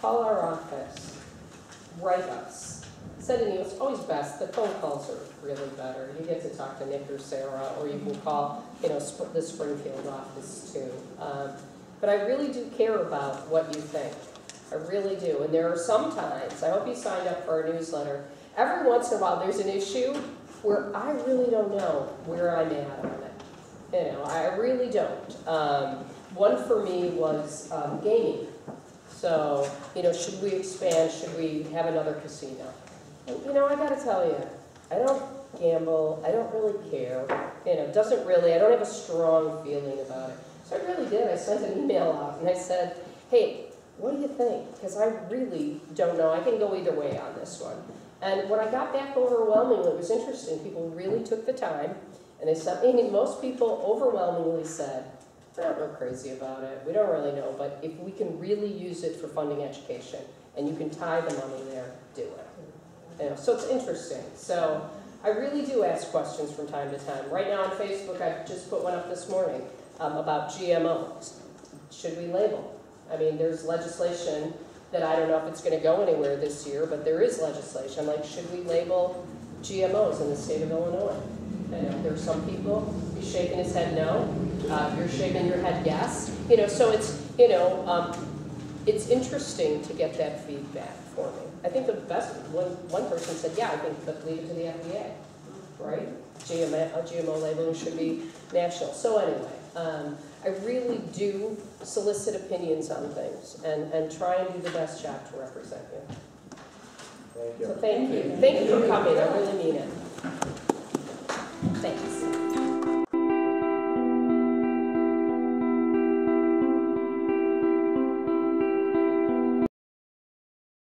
Call our office. Write us. Said it's always best. The phone calls are really better. You get to talk to Nick or Sarah, or you can call, the Springfield office too. But I really do care about what you think. I really do. And there are some times, I hope you signed up for our newsletter, every once in a while, there's an issue where I really don't know where I'm at on it. You know, I really don't. One for me was gaming. So, you know, should we expand? Should we have another casino? And, you know, I gotta tell you, I don't gamble. I don't really care. You know, doesn't really, I don't have a strong feeling about it. So I really did. I sent an email out and I said, hey, what do you think? Because I really don't know. I can go either way on this one. And when I got back overwhelmingly, it was interesting. People really took the time and they sent me, most people overwhelmingly said, we're not real crazy about it. We don't really know, but if we can really use it for funding education and you can tie the money there, do it. You know, so it's interesting. So I really do ask questions from time to time. Right now on Facebook, I just put one up this morning about GMOs. Should we label? I mean, there's legislation that I don't know if it's going to go anywhere this year, but there is legislation. Like, should we label GMOs in the state of Illinois? I know there's some people, he's shaking his head no, you're shaking your head yes. You know, so it's, you know, it's interesting to get that feedback for me. I think the best, one person said, yeah, I think but leave it to the FDA, right? GMO labeling should be national. So anyway, I really do solicit opinions on things and try and do the best job to represent you. Thank you. So thank you. Thank you for coming. I really mean it.